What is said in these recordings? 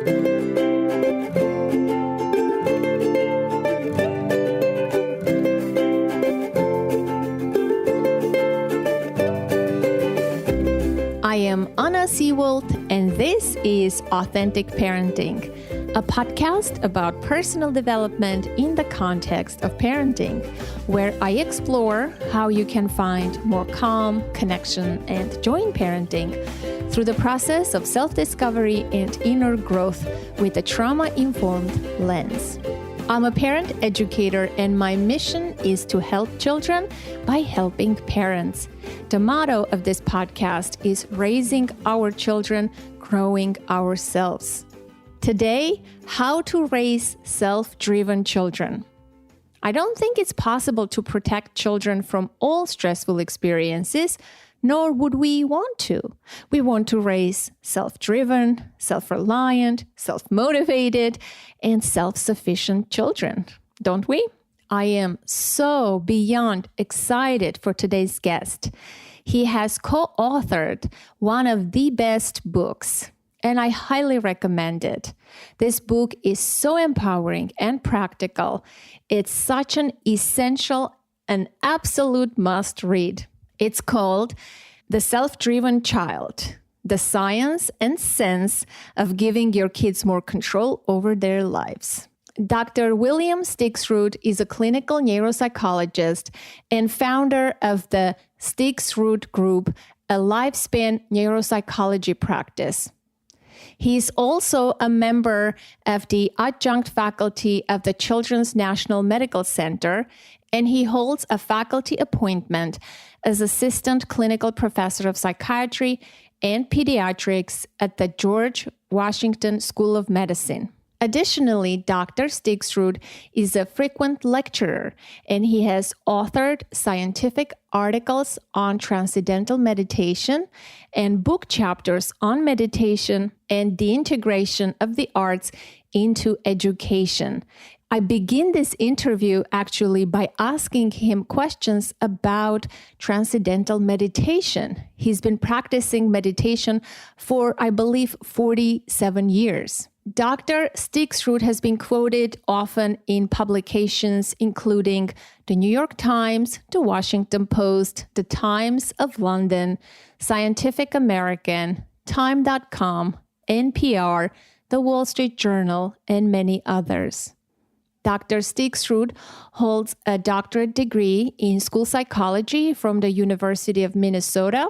I am Anna Seawold, and this is Authentic Parenting, a podcast about personal development in the context of parenting, where I explore how you can find more calm, connection, and joy in parenting through the process of self-discovery and inner growth with a trauma-informed lens. I'm a parent educator, and my mission is to help children by helping parents. The motto of this podcast is raising our children, growing ourselves. Today, how to raise self-driven children. I don't think it's possible to protect children from all stressful experiences, nor would we want to. We want to raise self-driven, self-reliant, self-motivated, and self-sufficient children, don't we? I am so beyond excited for today's guest. He has co-authored one of the best books, and I highly recommend it. This book is so empowering and practical. It's such an essential and absolute must-read. It's called The Self-Driven Child: The Science and Sense of Giving Your Kids More Control Over Their Lives. Dr. William Stixrud is a clinical neuropsychologist and founder of the Stixrud Group, a lifespan neuropsychology practice. He is also a member of the adjunct faculty of the Children's National Medical Center, and he holds a faculty appointment as assistant clinical professor of psychiatry and pediatrics at the George Washington School of Medicine. Additionally, Dr. Stixrud is a frequent lecturer, and he has authored scientific articles on transcendental meditation and book chapters on meditation and the integration of the arts into education. I begin this interview actually by asking him questions about transcendental meditation. He's been practicing meditation for, I believe, 47 years. Dr. Stixrud has been quoted often in publications including the New York Times, the Washington Post, the Times of London, Scientific American, Time.com, NPR, the Wall Street Journal, and many others. Dr. Stixrud holds a doctorate degree in school psychology from the University of Minnesota.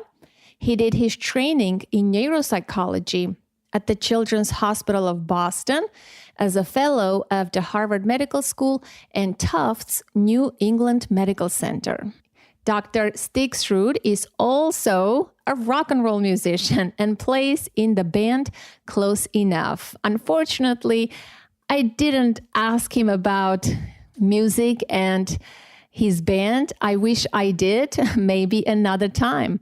He did his training in neuropsychology at the Children's Hospital of Boston as a fellow of the Harvard Medical School and Tufts New England Medical Center. Dr. Stixrud is also a rock and roll musician and plays in the band Close Enough. Unfortunately, I didn't ask him about music and his band. I wish I did, maybe another time.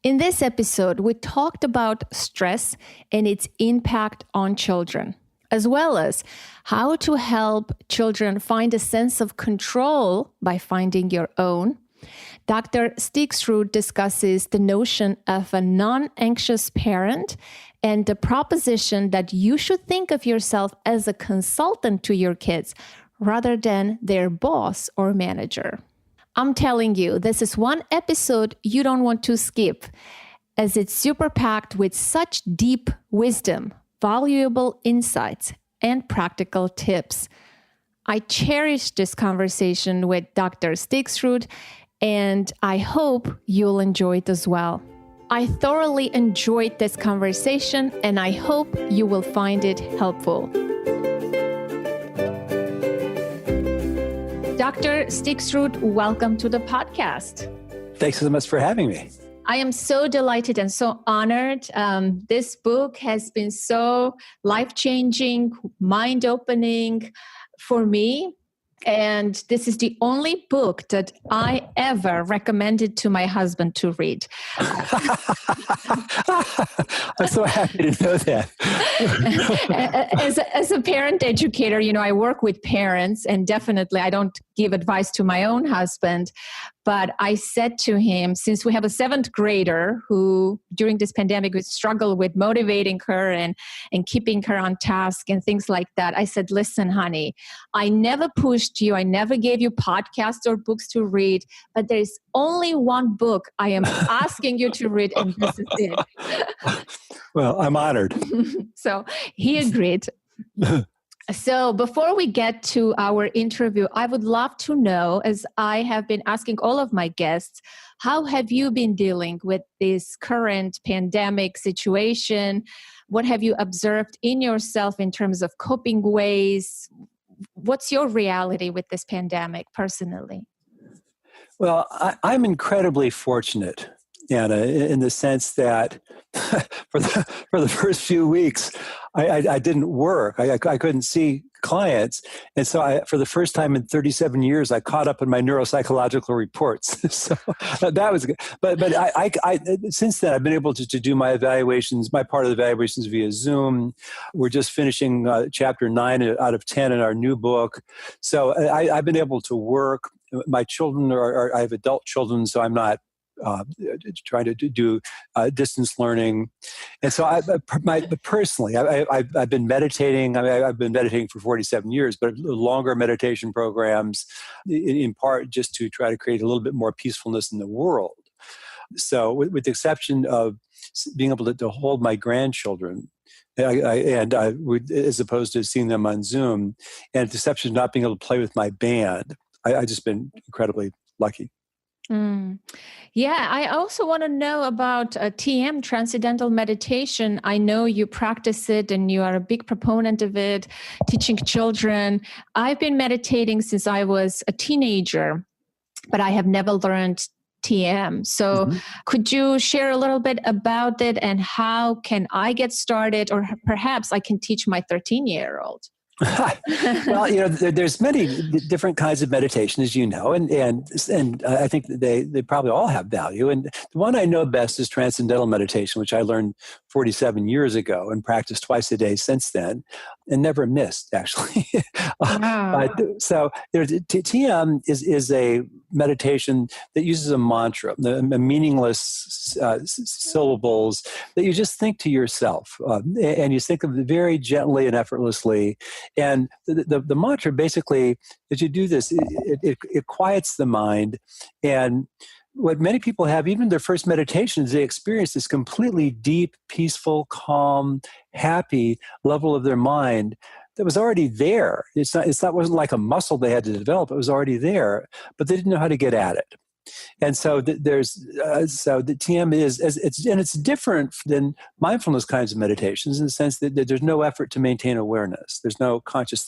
In this episode, we talked about stress and its impact on children, as well as how to help children find a sense of control by finding your own. Dr. Stixrud discusses the notion of a non-anxious parent and the proposition that you should think of yourself as a consultant to your kids rather than their boss or manager. I'm telling you, this is one episode you don't want to skip, as it's super packed with such deep wisdom, valuable insights, and practical tips. I cherish this conversation with Dr. Stixrud, and I hope you'll enjoy it as well. I thoroughly enjoyed this conversation, and I hope you will find it helpful. Dr. Stixrud, welcome to the podcast. Thanks so much for having me. I am so delighted and so honored. This book has been so life-changing, mind-opening for me. And this is the only book that I ever recommended to my husband to read. I'm so happy to know that. As a parent educator, I work with parents, and definitely I don't give advice to my own husband. But I said to him, since we have a 7th grader who during this pandemic would struggle with motivating her and keeping her on task and things like that, I said, listen, honey, I never pushed you. I never gave you podcasts or books to read, but there's only one book I am asking you to read, and this is it. Well, I'm honored. So he agreed. So before we get to our interview, I would love to know, as I have been asking all of my guests, how have you been dealing with this current pandemic situation? What have you observed in yourself in terms of coping ways? What's your reality with this pandemic personally? Well, I'm incredibly fortunate, Anna, in the sense that for the first few weeks, I didn't work. I couldn't see clients. And so for the first time in 37 years, I caught up in my neuropsychological reports. So that was good. But I since then, I've been able to do my evaluations, my part of the evaluations via Zoom. We're just finishing chapter 9 out of 10 in our new book. So I've been able to work. My children I have adult children, so I'm not trying to do distance learning. And so personally, I've been meditating. I've been meditating for 47 years, but longer meditation programs, in part just to try to create a little bit more peacefulness in the world. So with the exception of being able to hold my grandchildren, as opposed to seeing them on Zoom, and with the exception of not being able to play with my band, I've just been incredibly lucky. Yeah, I also want to know about TM, Transcendental Meditation. I know you practice it and you are a big proponent of it, teaching children. I've been meditating since I was a teenager, but I have never learned TM. So could you share a little bit about it and how can I get started, or perhaps I can teach my 13-year-old? Well, there's many different kinds of meditation, as you know, and I think they probably all have value. And the one I know best is Transcendental Meditation, which I learned 47 years ago and practiced twice a day since then, and never missed, actually. Wow. So TM is a meditation that uses a mantra, meaningless syllables that you just think to yourself, and you think of it very gently and effortlessly. And the mantra basically, as you do this, it quiets the mind. And what many people have, even their first meditations, they experience this completely deep, peaceful, calm, happy level of their mind that was already there. Wasn't like a muscle they had to develop. It was already there, but they didn't know how to get at it. And so the TM it's different than mindfulness kinds of meditations in the sense that there's no effort to maintain awareness. There's no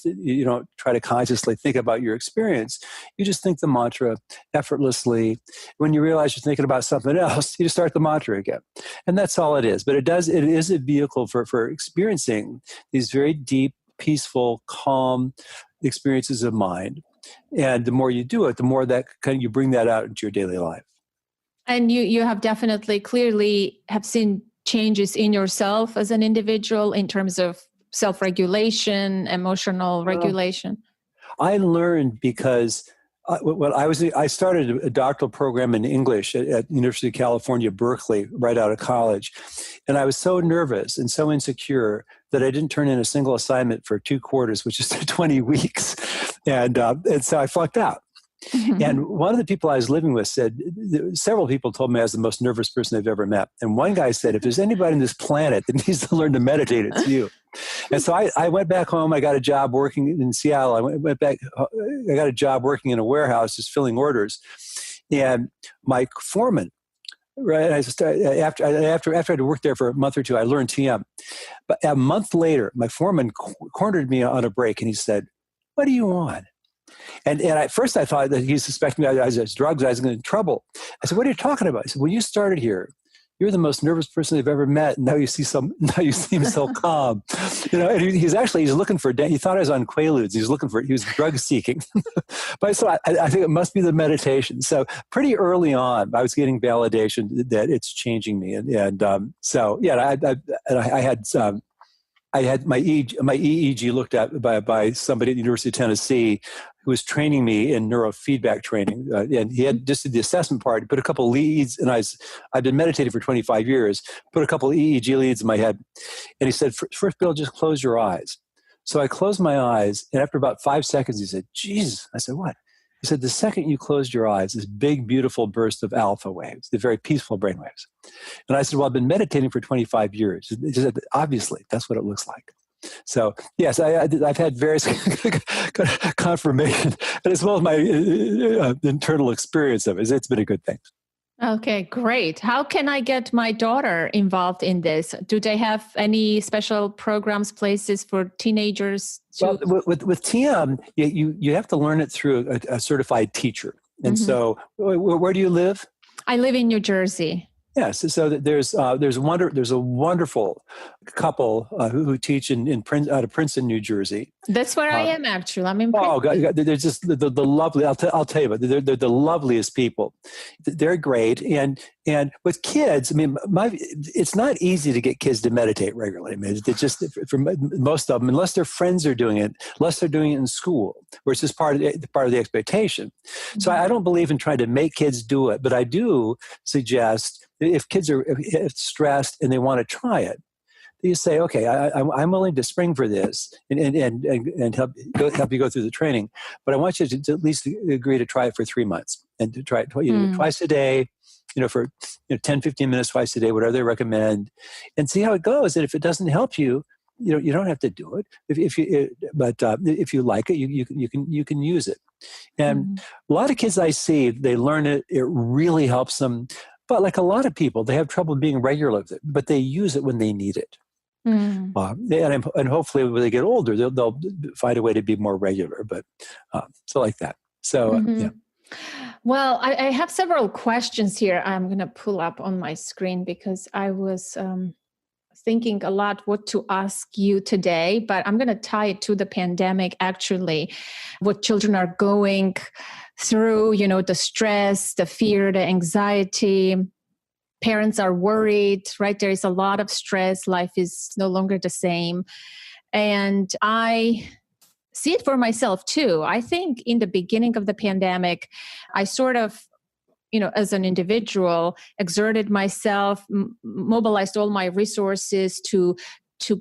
you don't try to consciously think about your experience. You just think the mantra effortlessly. When you realize you're thinking about something else, you just start the mantra again. And that's all it is. But it is a vehicle for experiencing these very deep, peaceful, calm experiences of mind. And the more you do it, the more that you bring that out into your daily life. And you have definitely clearly have seen changes in yourself as an individual in terms of self-regulation, emotional regulation. I learned because I started a doctoral program in English at University of California, Berkeley, right out of college. And I was so nervous and so insecure that I didn't turn in a single assignment for 2 quarters, which is 20 weeks. And so I flunked out. And one of the people I was living with said, several people told me I was the most nervous person they've ever met. And one guy said, if there's anybody on this planet that needs to learn to meditate, it's you. And so I went back home. I got a job working in Seattle. I got a job working in a warehouse, just filling orders. And my foreman, right, after I had worked there for a month or two, I learned TM. But a month later, my foreman cornered me on a break and he said, "What do you want?" And at first I thought that he suspected me I was drugs, I was in trouble. I said, "What are you talking about?" He said, "When you started here, you're the most nervous person I've ever met. And now you seem so calm." And he's looking for, he thought I was on Quaaludes. He was drug seeking. But so I think it must be the meditation. So pretty early on, I was getting validation that it's changing me. I had I had my EEG looked at by somebody at the University of Tennessee who was training me in neurofeedback training. And he had just did the assessment part, put a couple of leads, and I've been meditating for 25 years, put a couple of EEG leads in my head. And he said, first, Bill, just close your eyes. So I closed my eyes, and after about 5 seconds, he said, Jesus. I said, what? He said, the second you closed your eyes, this big, beautiful burst of alpha waves, the very peaceful brain waves. And I said, well, I've been meditating for 25 years. He said, obviously, that's what it looks like. So, yes, I've had various confirmation, and as well as my internal experience of it. It's been a good thing. Okay, great. How can I get my daughter involved in this? Do they have any special programs, places for teenagers? Well, with TM, you have to learn it through a certified teacher. And so, where do you live? I live in New Jersey. Yes, so there's a wonderful couple who teach out of Princeton, New Jersey. That's where I am actually. I'm in Princeton. Oh, God, they're just the lovely. I'll tell you about. They're the loveliest people. They're great, and with kids, I mean, it's not easy to get kids to meditate regularly. I mean, it's just for most of them, unless their friends are doing it, unless they're doing it in school, where it's just part of the expectation. So I don't believe in trying to make kids do it, but I do suggest if kids are stressed and they want to try it, you say, okay, I'm willing to spring for this and help you go through the training, but I want you to at least agree to try it for 3 months and to try it twice a day, for 10, 15 minutes twice a day, whatever they recommend, and see how it goes. And if it doesn't help you, you don't have to do it. If you like it, you can use it. And a lot of kids I see, they learn it. It really helps them. But like a lot of people, they have trouble being regular with it, but they use it when they need it. And hopefully when they get older, they'll find a way to be more regular, but so like that. So, yeah. Well, I have several questions here. I'm going to pull up on my screen because I was thinking a lot what to ask you today, but I'm going to tie it to the pandemic, actually, what children are going through, the stress, the fear, the anxiety. Parents are worried, right? There is a lot of stress. Life is no longer the same. And I see it for myself too. I think in the beginning of the pandemic, I sort of, as an individual, exerted myself, mobilized all my resources to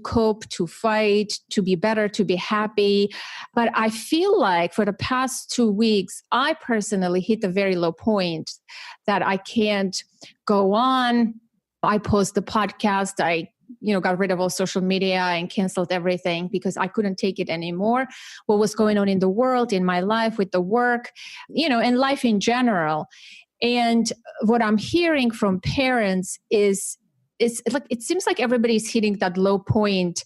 cope, to fight, to be better, to be happy. But I feel like for the past 2 weeks, I personally hit a very low point that I can't go on. I paused the podcast. I got rid of all social media and canceled everything because I couldn't take it anymore. What was going on in the world, in my life, with the work, and life in general. And what I'm hearing from parents is like it seems like everybody's hitting that low point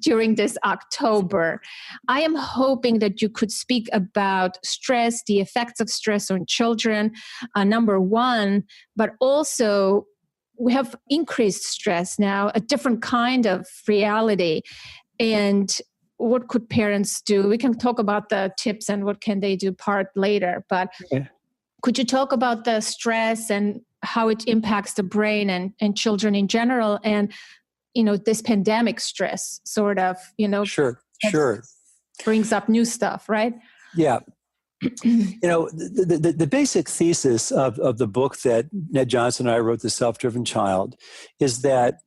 during this October. I am hoping that you could speak about stress, the effects of stress on children, number one, but also we have increased stress now, a different kind of reality. And what could parents do? We can talk about the tips and what can they do part later, but could you talk about the stress and how it impacts the brain and children in general, and this pandemic stress sort of Sure brings up new stuff, right? Yeah. The basic thesis of the book that Ned Johnson and I wrote, The Self-Driven Child, is that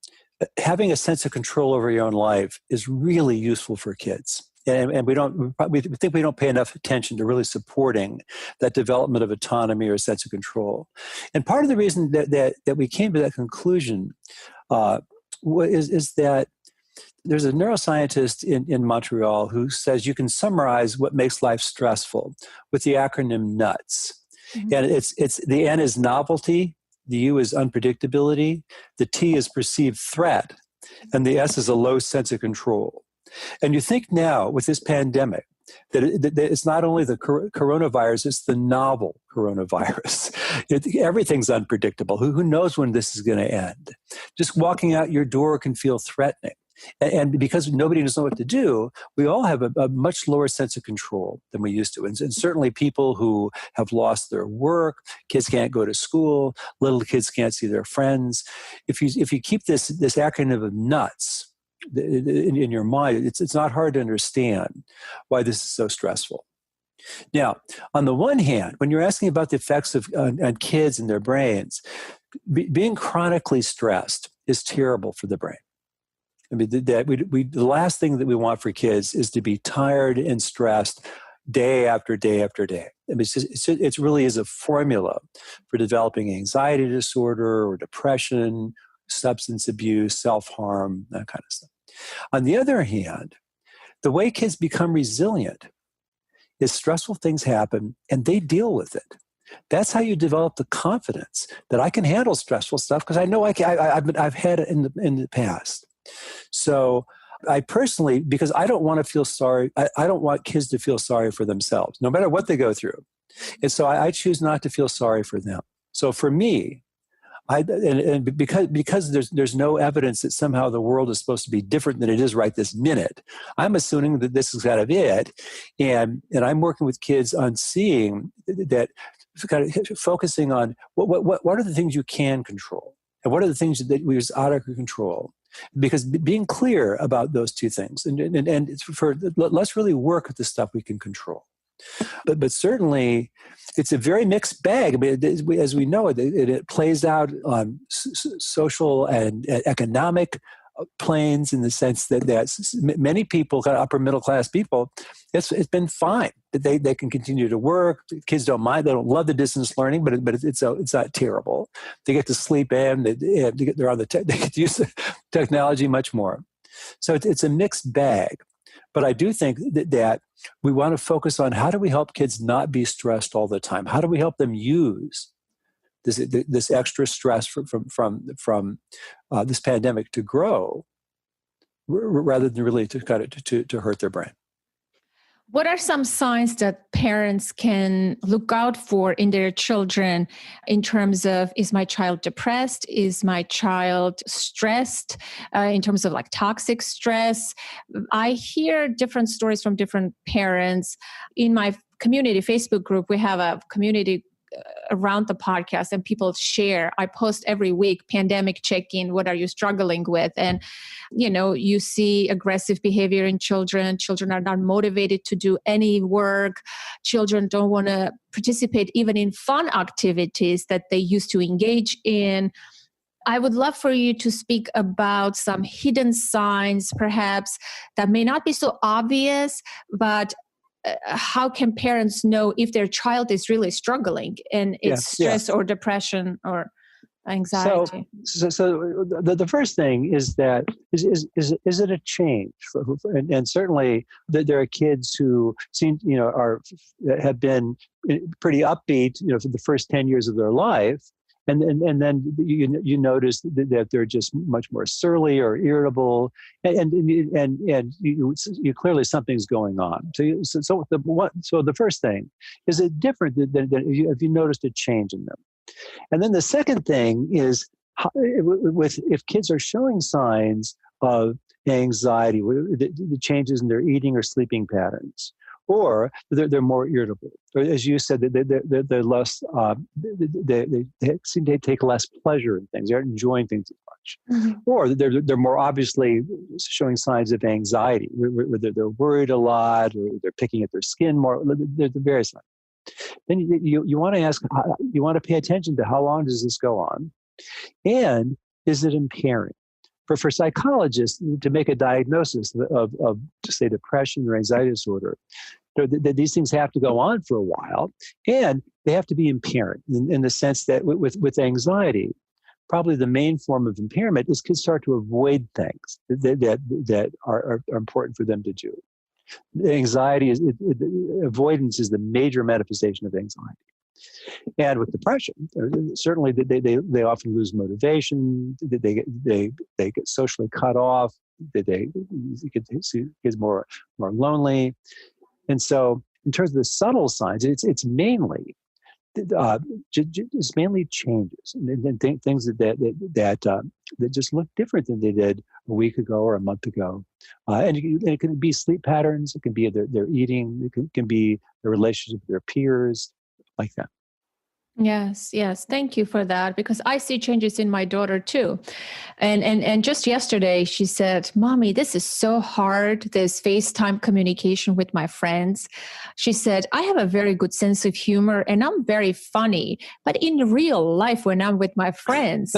having a sense of control over your own life is really useful for kids. And we think we don't pay enough attention to really supporting that development of autonomy or sense of control. And part of the reason that we came to that conclusion is that there's a neuroscientist in Montreal who says you can summarize what makes life stressful with the acronym NUTS. And it's the N is novelty, the U is unpredictability, the T is perceived threat, and the S is a low sense of control. And you think now with this pandemic that it's not only the coronavirus, it's the novel coronavirus. Everything's unpredictable. Who knows when this is going to end? Just walking out your door can feel threatening. And because nobody knows what to do, we all have a much lower sense of control than we used to. And certainly people who have lost their work, kids can't go to school, little kids can't see their friends. If you keep this acronym of NUTS, in your mind, it's not hard to understand why this is so stressful. Now, on the one hand, when you're asking about the effects on kids and their brains, being chronically stressed is terrible for the brain. I mean, the last thing that we want for kids is to be tired and stressed day after day after day. I mean, it really is a formula for developing anxiety disorder or depression, substance abuse, self-harm, that kind of stuff. On the other hand, the way kids become resilient is stressful things happen and they deal with it. That's how you develop the confidence that I can handle stressful stuff because I know I've had it in the past. So I personally, because I don't want to feel sorry, I don't want kids to feel sorry for themselves, no matter what they go through. And so I choose not to feel sorry for them. So for me, because there's no evidence that somehow the world is supposed to be different than it is right this minute, I'm assuming that this is kind of it, and I'm working with kids on seeing that, kind of focusing on what are the things you can control, and what are the things that we is out of your control. Because being clear about those two things, and let's really work with the stuff we can control. But certainly, it's a very mixed bag. I mean, as we know, it plays out on social and economic planes in the sense that many people, kind of upper middle class people, it's been fine. They can continue to work. Kids don't mind. They don't love the distance learning, but it's not terrible. They get to sleep in. They're on they get to use the technology much more. So it's a mixed bag. But I do think that we want to focus on how do we help kids not be stressed all the time? How do we help them use this extra stress from this pandemic to grow, rather than really to hurt their brain? What are some signs that parents can look out for in their children in terms of, is my child depressed? Is my child stressed in terms of like toxic stress? I hear different stories from different parents. In my community Facebook group, we have a community around the podcast and people share. I post every week, pandemic check-in, what are you struggling with? And, you see aggressive behavior in children. Children are not motivated to do any work. Children don't want to participate even in fun activities that they used to engage in. I would love for you to speak about some hidden signs, perhaps, that may not be so obvious, but how can parents know if their child is really struggling and it's stress or depression or anxiety? So the first thing is that is it a change? And certainly there are kids who have been pretty upbeat, for the first 10 years of their life. And then you notice that they're just much more surly or irritable, and you clearly something's going on. So the first thing is it different than if you noticed a change in them, and then the second thing is if kids are showing signs of anxiety, the changes in their eating or sleeping patterns, or they're more irritable, or as you said, they're less. They seem to take less pleasure in things. They aren't enjoying things as much, or they're more obviously showing signs of anxiety, whether they're worried a lot, or they're picking at their skin more. There's the various signs. Then you want to ask, you want to pay attention to how long does this go on, and is it impairing? For psychologists to make a diagnosis of say, depression or anxiety disorder, these things have to go on for a while, and they have to be impairing in the sense that with anxiety, probably the main form of impairment is kids start to avoid things that are important for them to do. Anxiety avoidance is the major manifestation of anxiety. And with depression, certainly they often lose motivation. They get socially cut off. You can see kids more lonely. And so, in terms of the subtle signs, it's mainly changes and things that just look different than they did a week ago or a month ago. And it can be sleep patterns. It can be their eating. It can be their relationship with their peers, like that. Yes, yes. Thank you for that, because I see changes in my daughter too. And just yesterday she said, "Mommy, this is so hard, this FaceTime communication with my friends." She said, "I have a very good sense of humor and I'm very funny, but in real life when I'm with my friends,"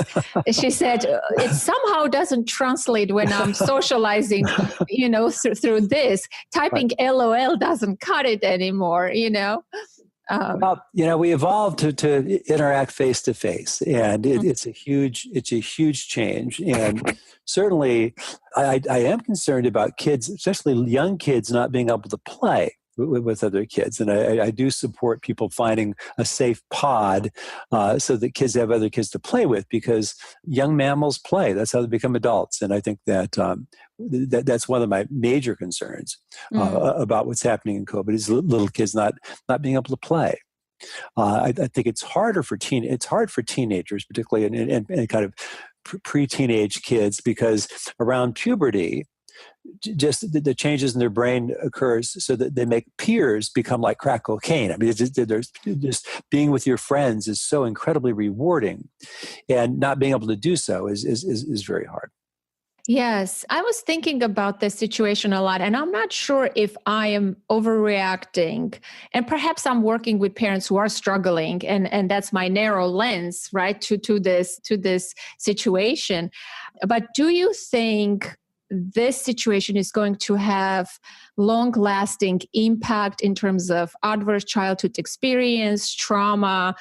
she said, "it somehow doesn't translate when I'm socializing, through this. Right. Typing LOL doesn't cut it anymore." Um, Well, we evolved to interact face to face, and it's a huge change. And certainly, I am concerned about kids, especially young kids, not being able to play with other kids. And I do support people finding a safe pod so that kids have other kids to play with, because young mammals play. That's how they become adults. And I think that's one of my major concerns about what's happening in COVID is little kids not being able to play. I think it's hard for teenagers, particularly in kind of pre-teenage kids, because around puberty, just the changes in their brain occurs so that they make peers become like crack cocaine. I mean, there's just being with your friends is so incredibly rewarding, and not being able to do so is very hard. Yes, I was thinking about this situation a lot, and I'm not sure if I am overreacting. And perhaps I'm working with parents who are struggling, and that's my narrow lens, right, to this situation. But do you think this situation is going to have long-lasting impact in terms of adverse childhood experience, trauma?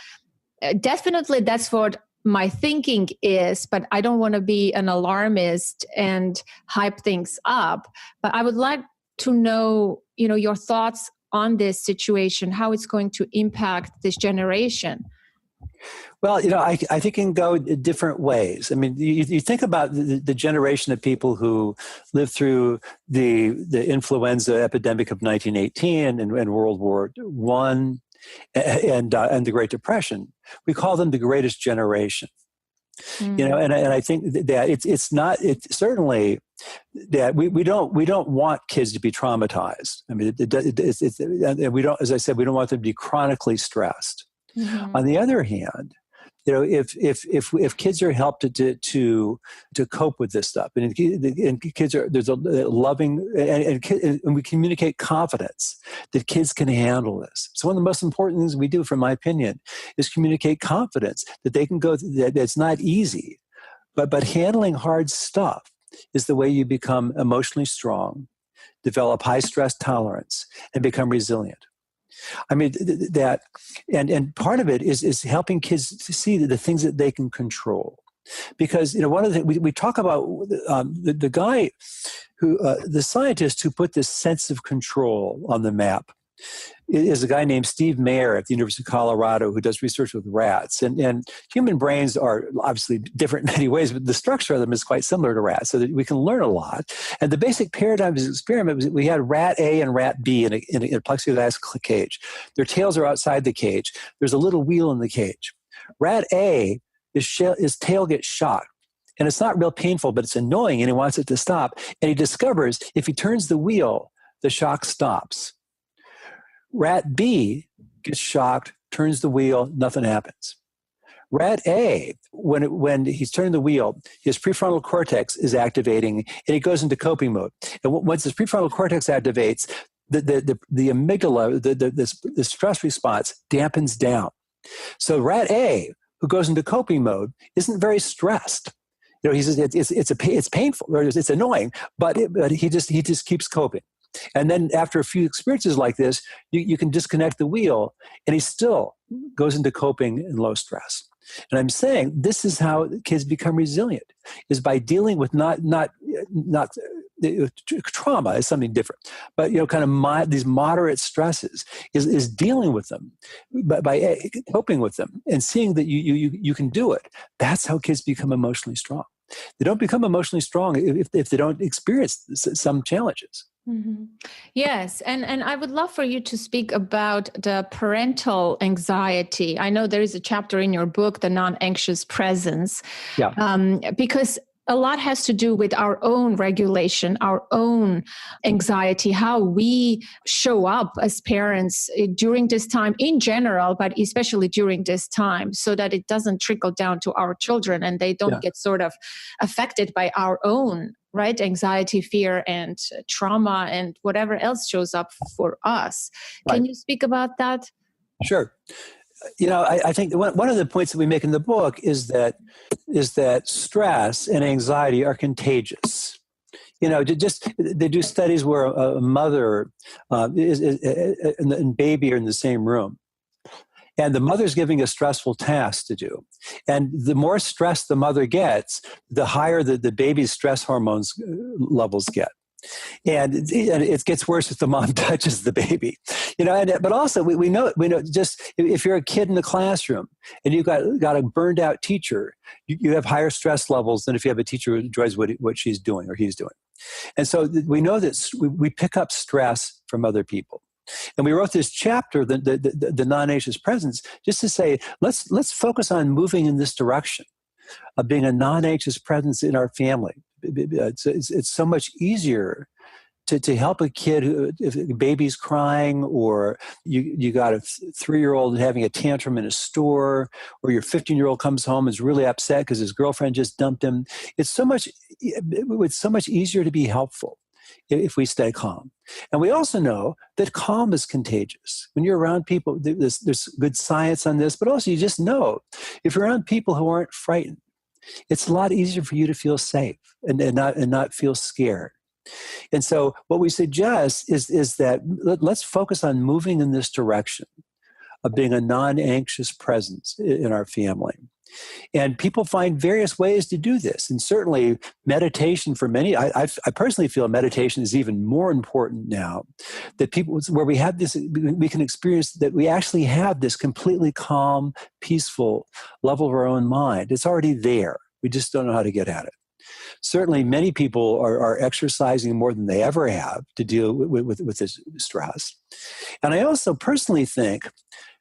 Definitely, that's what my thinking is, but I don't want to be an alarmist and hype things up. But I would like to know, your thoughts on this situation, how it's going to impact this generation. Well, I think it can go different ways. I mean, you think about the generation of people who lived through the influenza epidemic of 1918 and World War I and the Great Depression. We call them the greatest generation. And I think that it's certainly that we don't want kids to be traumatized. I mean, we don't, as I said, we don't want them to be chronically stressed. Mm-hmm. On the other hand, if kids are helped to cope with this stuff, and kids are, there's a loving, and we communicate confidence that kids can handle this. So one of the most important things we do, from my opinion, is communicate confidence that they can go. That it's not easy, but handling hard stuff is the way you become emotionally strong, develop high stress tolerance, and become resilient. I mean, and part of it is helping kids to see the things that they can control. Because, one of the things we talk about, the guy the scientist who put this sense of control on the map is a guy named Steve Mayer at the University of Colorado, who does research with rats. And human brains are obviously different in many ways, but the structure of them is quite similar to rats, so that we can learn a lot. And the basic paradigm of this experiment was we had rat A and rat B in a plexiglass cage. Their tails are outside the cage. There's a little wheel in the cage. Rat A, his tail gets shocked. And it's not real painful, but it's annoying, and he wants it to stop. And he discovers if he turns the wheel, the shock stops. Rat B gets shocked, turns the wheel, nothing happens. Rat A, when he's turning the wheel, his prefrontal cortex is activating, and he goes into coping mode. And once his prefrontal cortex activates, the amygdala, the stress response dampens down. So Rat A, who goes into coping mode, isn't very stressed. He says it's painful, or it's annoying, but he just keeps coping. And then after a few experiences like this, you can disconnect the wheel, and he still goes into coping and low stress. And I'm saying this is how kids become resilient, is by dealing with not trauma is something different, but these moderate stresses is dealing with them, by coping with them and seeing that you can do it. That's how kids become emotionally strong. They don't become emotionally strong if they don't experience some challenges. Mm-hmm. Yes, and I would love for you to speak about the parental anxiety. I know there is a chapter in your book, The Non-Anxious Presence, Yeah. Because a lot has to do with our own regulation, our own anxiety, how we show up as parents during this time in general, but especially during this time, so that it doesn't trickle down to our children and they don't get sort of affected by our own, right, anxiety, fear, and trauma and whatever else shows up for us. Can you speak about that? Sure. I think one of the points that we make in the book is that stress and anxiety are contagious. Just they do studies where a mother and baby are in the same room, and the mother's giving a stressful task to do, and the more stress the mother gets, the higher the baby's stress hormones levels get. And it gets worse if the mom touches the baby, but also we know just if you're a kid in the classroom and you've got a burned out teacher, you have higher stress levels than if you have a teacher who enjoys what she's doing or he's doing. And so we know that we pick up stress from other people. And we wrote this chapter, the non-anxious presence, just to say, let's focus on moving in this direction of being a non-anxious presence in our family. It's so much easier to help a kid if a baby's crying, or you got a 3-year-old having a tantrum in a store, or your 15-year-old comes home and is really upset because his girlfriend just dumped him. It's so much easier to be helpful if we stay calm. And we also know that calm is contagious. When you're around people, there's good science on this, but also you just know if you're around people who aren't frightened, it's a lot easier for you to feel safe and not feel scared. And so what we suggest is that let's focus on moving in this direction of being a non-anxious presence in our family. And people find various ways to do this. And certainly meditation for many, I personally feel meditation is even more important now, that people, where we have this, we can experience that we actually have this completely calm, peaceful level of our own mind. It's already there. We just don't know how to get at it. Certainly many people are exercising more than they ever have to deal with this stress. And I also personally think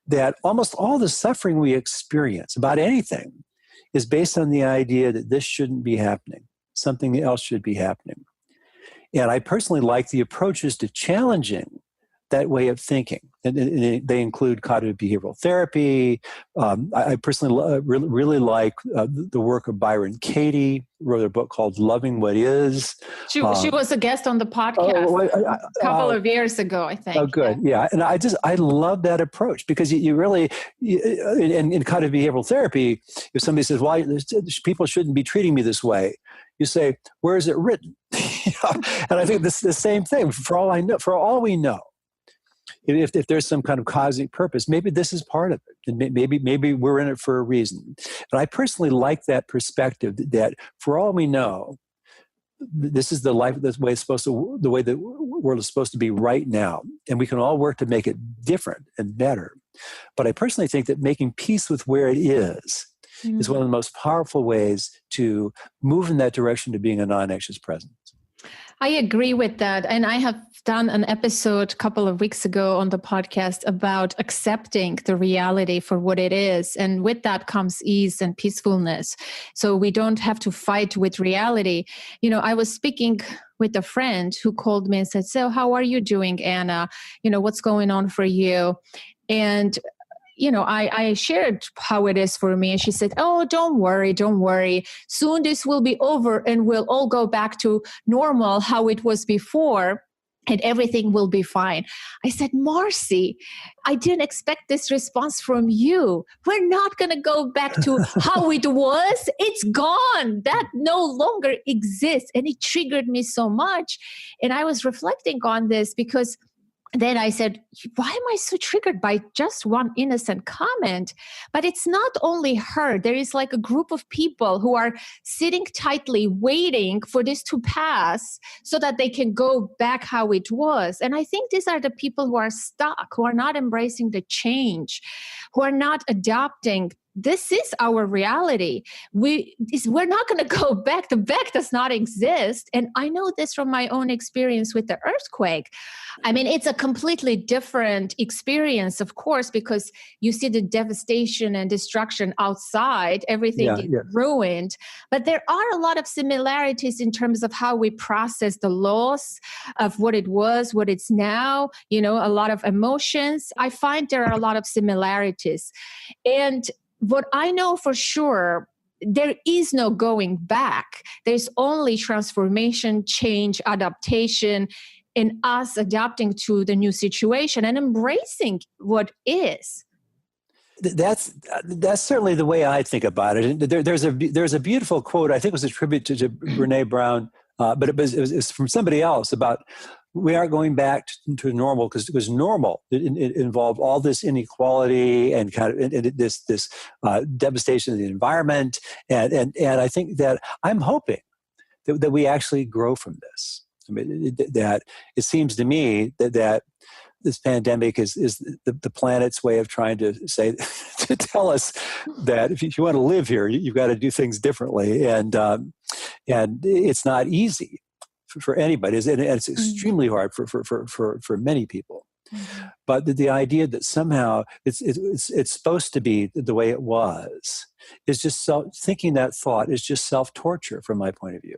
that almost all the suffering we experience about anything is based on the idea that this shouldn't be happening. Something else should be happening. And I personally like the approaches to challenging that way of thinking. And they include cognitive behavioral therapy. I personally really like the work of Byron Katie, wrote a book called Loving What Is. She was a guest on the podcast a couple of years ago, I think. Oh, good. Yeah. And I love that approach, because you really, in cognitive behavioral therapy, if somebody says, well, people shouldn't be treating me this way, you say, where is it written? And I think this the same thing. For all we know, if there's some kind of cosmic purpose, maybe this is part of it, and maybe we're in it for a reason. And I personally like that perspective that for all we know, this is the life, the way the world is supposed to be right now, and we can all work to make it different and better. But I personally think that making peace with where it is one of the most powerful ways to move in that direction to being a non-anxious presence. I agree with that. And I have done an episode a couple of weeks ago on the podcast about accepting the reality for what it is. And with that comes ease and peacefulness. So we don't have to fight with reality. I was speaking with a friend who called me and said, so how are you doing, Anna? What's going on for you? And I shared how it is for me. And she said, oh, don't worry. Soon this will be over and we'll all go back to normal, how it was before, and everything will be fine. I said, Marcy, I didn't expect this response from you. We're not going to go back to how it was. It's gone. That no longer exists. And it triggered me so much. And I was reflecting on this because then I said, why am I so triggered by just one innocent comment? But it's not only her. There is like a group of people who are sitting tightly, waiting for this to pass so that they can go back how it was. And I think these are the people who are stuck, who are not embracing the change, who are not adopting this is our reality. We're not going to go back. The back does not exist. And I know this from my own experience with the earthquake. I mean, it's a completely different experience, of course, because you see the devastation and destruction outside. Everything is ruined. But there are a lot of similarities in terms of how we process the loss of what it was, what it's now, a lot of emotions. I find there are a lot of similarities. And what I know for sure, there is no going back. There's only transformation, change, adaptation, and us adapting to the new situation and embracing what is. That's certainly the way I think about it. There's a beautiful quote. I think it was a tribute to Brene Brown, but it was from somebody else about we aren't going back to normal because normal it involved all this inequality and kind of this devastation of the environment, and I think that I'm hoping that we actually grow from this. I mean, that it seems to me that this pandemic is the planet's way of trying to say to tell us that if you want to live here, you've got to do things differently, and it's not easy for anybody, and it's extremely hard for many people. Mm-hmm. But the idea that somehow it's supposed to be the way it was is just thinking that thought is just self-torture from my point of view.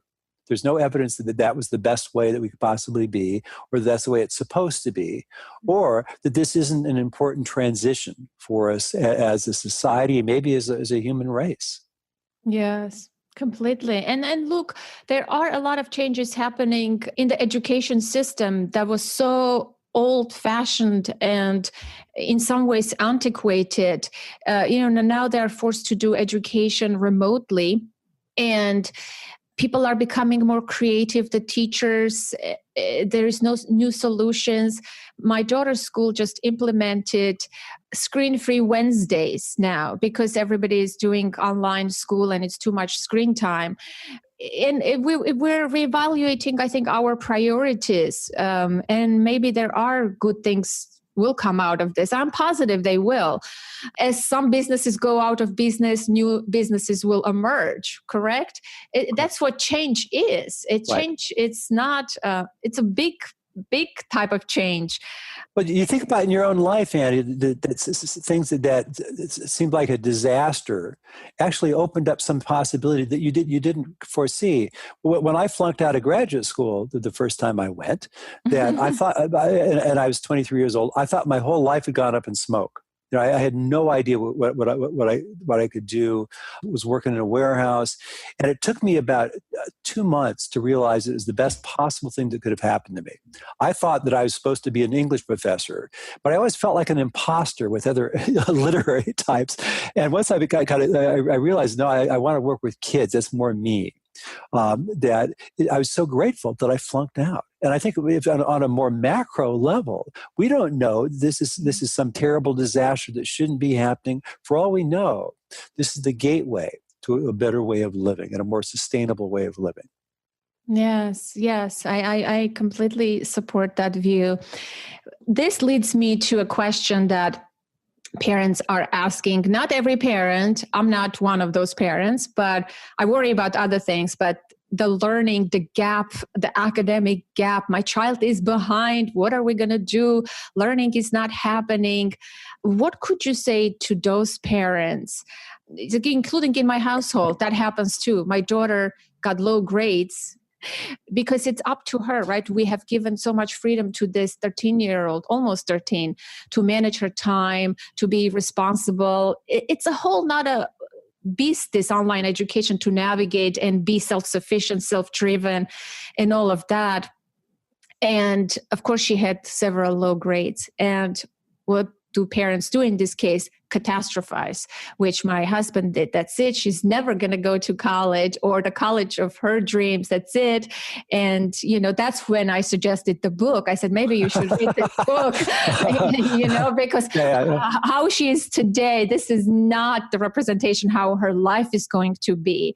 There's no evidence that was the best way that we could possibly be, or that that's the way it's supposed to be, or that this isn't an important transition for us as a society, maybe as a human race. Yes. Completely. And look, there are a lot of changes happening in the education system that was so old-fashioned and in some ways antiquated. Now they're forced to do education remotely, and people are becoming more creative. The teachers, there is no new solutions. My daughter's school just implemented screen-free Wednesdays now because everybody is doing online school and it's too much screen time. And we're reevaluating, I think, our priorities. And maybe there are good things will come out of this. I'm positive they will. As some businesses go out of business, new businesses will emerge, correct? That's what change is. Change, it's not, it's a big type of change. But you think about in your own life, Annie, things that seemed like a disaster actually opened up some possibility that you didn't foresee. When I flunked out of graduate school the first time I went, that I thought, and I was 23 years old, I thought my whole life had gone up in smoke. I had no idea what I could do. I was working in a warehouse, and it took me about 2 months to realize it was the best possible thing that could have happened to me. I thought that I was supposed to be an English professor, but I always felt like an imposter with other literary types. And once I realized, no, I want to work with kids. That's more me. That I was so grateful that I flunked out. And I think if on a more macro level, we don't know this is some terrible disaster that shouldn't be happening. For all we know, this is the gateway to a better way of living and a more sustainable way of living. Yes, I completely support that view. This leads me to a question that parents are asking. Not every parent, I'm not one of those parents, but I worry about other things. But the learning, the gap, the academic gap, my child is behind. What are we going to do? Learning is not happening. What could you say to those parents, including in my household? That happens too. My daughter got low grades because it's up to her, right? We have given so much freedom to this 13-year-old, almost 13, to manage her time, to be responsible. It's a whole nother beast, this online education, to navigate and be self-sufficient, self-driven, and all of that. And of course, she had several low grades. And what do parents do in this case? Catastrophize, which my husband did. That's it. She's never going to go to college or the college of her dreams. That's it. And, that's when I suggested the book. I said, maybe you should read this book, because how she is today, this is not the representation how her life is going to be,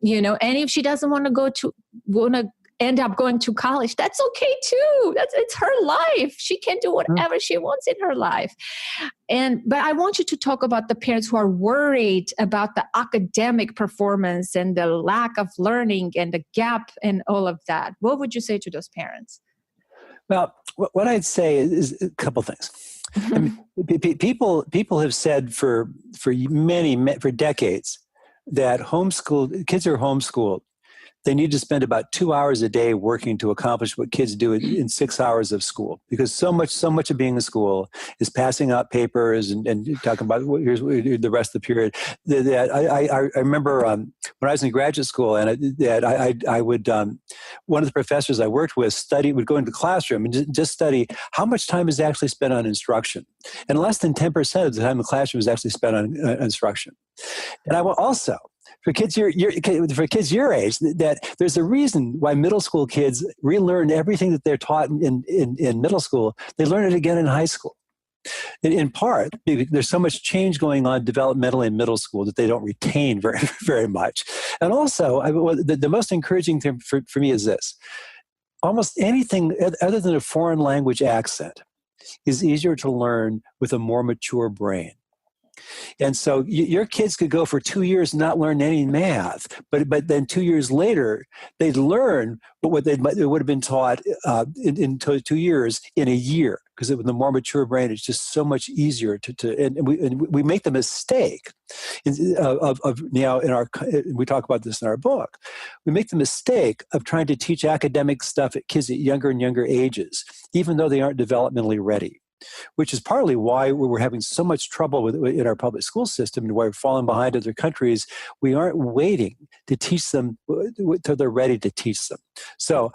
and if she doesn't want to end up going to college. That's okay too. It's her life. She can do whatever she wants in her life. But I want you to talk about the parents who are worried about the academic performance and the lack of learning and the gap and all of that. What would you say to those parents? Well, what I'd say is a couple things. I mean, people have said for decades that kids are homeschooled. They need to spend about 2 hours a day working to accomplish what kids do in 6 hours of school, because so much of being in school is passing out papers and talking about here's the rest of the period. I remember when I was in graduate school, and I would one of the professors I worked with would go into the classroom and just study how much time is actually spent on instruction, and less than 10% of the time in the classroom is actually spent on instruction. And I will also, for kids your age, that there's a reason why middle school kids relearn everything that they're taught in middle school. They learn it again in high school. In part, there's so much change going on developmentally in middle school that they don't retain very, very much. And also, the most encouraging thing for me is this. Almost anything other than a foreign language accent is easier to learn with a more mature brain. And so your kids could go for 2 years and not learn any math, but then 2 years later, they'd learn what they would have been taught in 2 years in a year, because with the more mature brain, it's just so much easier and we make the mistake we talk about this in our book. We make the mistake of trying to teach academic stuff at kids at younger and younger ages, even though they aren't developmentally ready, which is partly why we're having so much trouble in our public school system and why we're falling behind other countries. We aren't waiting to teach them till they're ready to teach them. So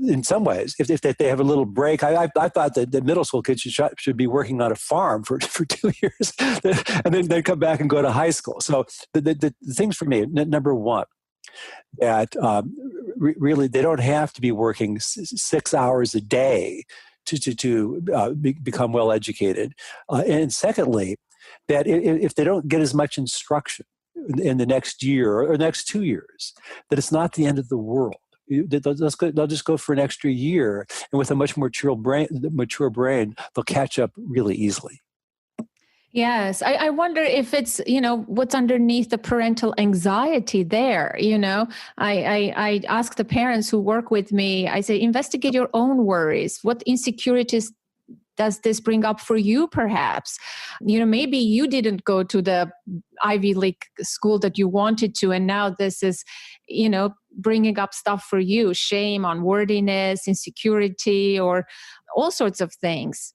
in some ways, if they have a little break, I thought that the middle school kids should be working on a farm for 2 years and then they come back and go to high school. So the things for me, number one, that really they don't have to be working 6 hours a day to become well educated, and secondly, that if they don't get as much instruction in the next year or next 2 years, that it's not the end of the world. They'll just go for an extra year, and with a much more mature brain, they'll catch up really easily. Yes. I wonder if it's, what's underneath the parental anxiety there. I ask the parents who work with me, I say, investigate your own worries. What insecurities does this bring up for you, perhaps? Maybe you didn't go to the Ivy League school that you wanted to, and now this is, bringing up stuff for you, shame on wordiness, insecurity, or all sorts of things.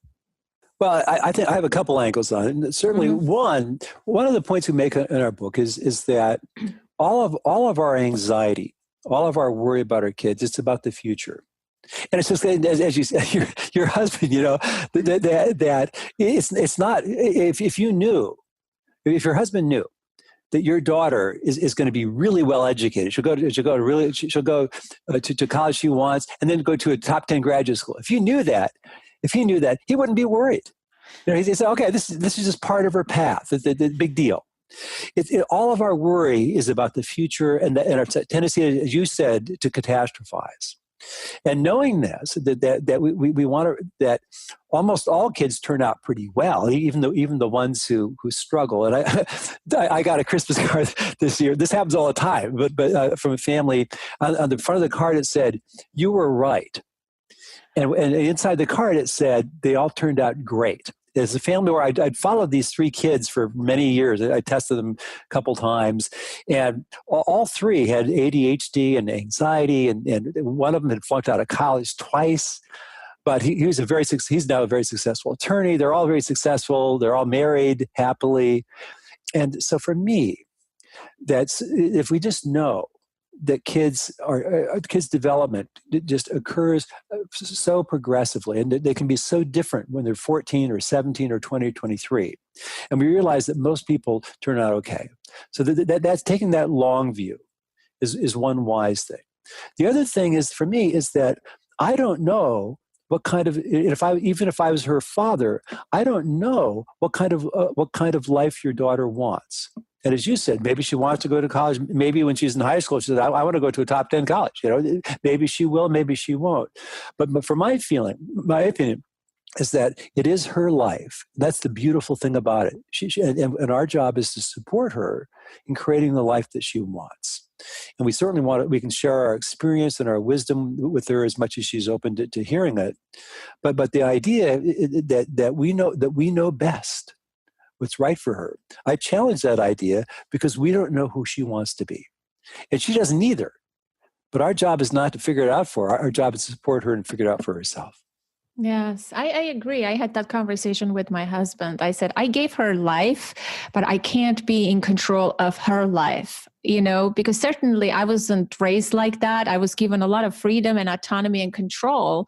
Well, I think I have a couple angles on it. And certainly, one of the points we make in our book is that all of our anxiety, all of our worry about our kids, it's about the future. And it's just as you said, your husband, that it's not. If your husband knew that your daughter is going to be really well educated, she'll go to college she wants, and then go to a top 10 graduate school. If he knew that, he wouldn't be worried. He'd say, okay, this is just part of her path. The big deal. All of our worry is about the future and our tendency, as you said, to catastrophize. And knowing this, that we want that almost all kids turn out pretty well, even the ones who struggle. And I got a Christmas card this year. This happens all the time, but from a family. On the front of the card, it said, "You were right." And inside the card, it said, they all turned out great. As a family where I'd followed these 3 kids for many years. I tested them a couple times. And all 3 had ADHD and anxiety. And one of them had flunked out of college twice. But he's now a very successful attorney. They're all very successful. They're all married happily. And so for me, if we just know that kids development just occurs so progressively, and they can be so different when they're 14 or 17 or 20 or 23. And we realize that most people turn out okay. So that's taking that long view is one wise thing. The other thing is, for me, is that I don't know what kind of, even if I was her father, I don't know what kind of life your daughter wants. And as you said, maybe she wants to go to college. Maybe when she's in high school, she says, I want to go to a top 10 college. Maybe she will, maybe she won't. But for my opinion, is that it is her life. That's the beautiful thing about it. And our job is to support her in creating the life that she wants. And we certainly we can share our experience and our wisdom with her as much as she's open to hearing it. But the idea that we know best what's right for her. I challenge that idea because we don't know who she wants to be. And she doesn't either. But our job is not to figure it out for her. Our job is to support her and figure it out for herself. Yes, I agree. I had that conversation with my husband. I said, I gave her life, but I can't be in control of her life, because certainly I wasn't raised like that. I was given a lot of freedom and autonomy and control.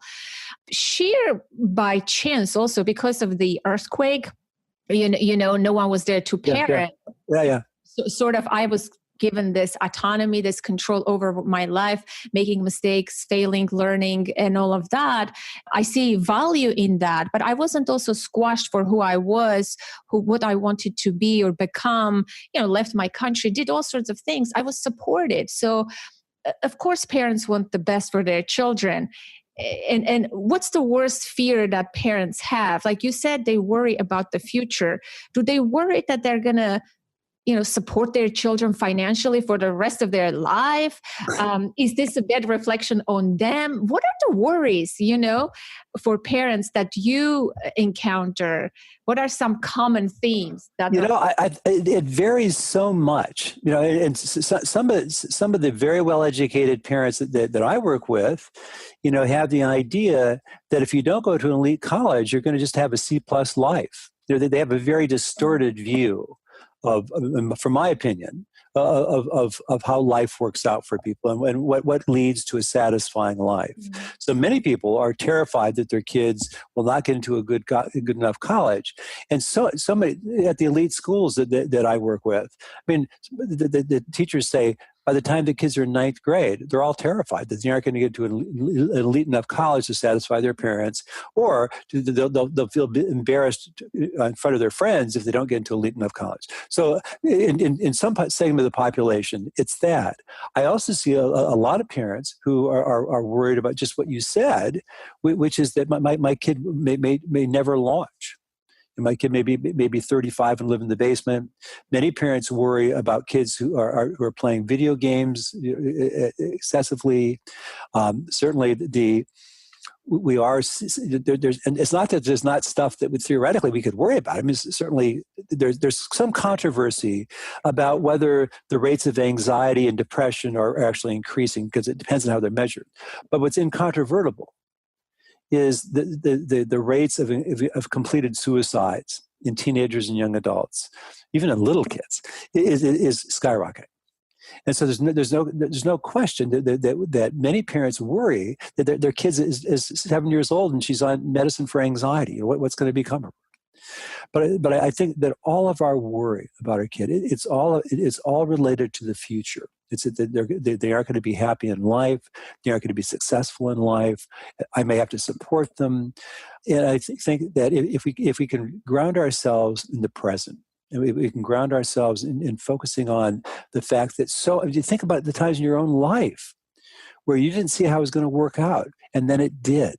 Sheer by chance also because of the earthquake, no one was there to parent. Yeah. So sort of I was given this autonomy, this control over my life, making mistakes, failing, learning, and all of that. I see value in that, but I wasn't also squashed for who I was, what I wanted to be or become, left my country, did all sorts of things. I was supported. So of course, parents want the best for their children. And what's the worst fear that parents have? Like you said, they worry about the future. Do they worry that they're going to support their children financially for the rest of their life? Is this a bad reflection on them? What are the worries, for parents that you encounter? What are some common themes that it varies so much. And some of the very well-educated parents that I work with, have the idea that if you don't go to an elite college, you're going to just have a C+ life. They have a very distorted view from my opinion, of how life works out for people and what leads to a satisfying life. Mm-hmm. So many people are terrified that their kids will not get into a good enough college. And so somebody at the elite schools that I work with, I mean, the teachers say, by the time the kids are in 9th grade, they're all terrified that they aren't going to get to an elite enough college to satisfy their parents, or they'll feel embarrassed in front of their friends if they don't get into elite enough college. So in some segment of the population, it's that. I also see a lot of parents who are worried about just what you said, which is that my kid may never launch. My kid may be 35 and live in the basement. Many parents worry about kids who are playing video games excessively. Certainly, we are. And it's not that there's not stuff that theoretically we could worry about. I mean, certainly there's some controversy about whether the rates of anxiety and depression are actually increasing because it depends on how they're measured. But what's incontrovertible is the rates of completed suicides in teenagers and young adults, even in little kids, is skyrocketing. And so there's no question that many parents worry that their kids is 7 years old and she's on medicine for anxiety. What's going to become of her? But I think that all of our worry about our kid, it's all related to the future. It's that they aren't going to be happy in life. They aren't going to be successful in life. I may have to support them. And I think that if we can ground ourselves in the present, and we can ground ourselves in focusing on the fact that if you think about the times in your own life where you didn't see how it was going to work out, and then it did.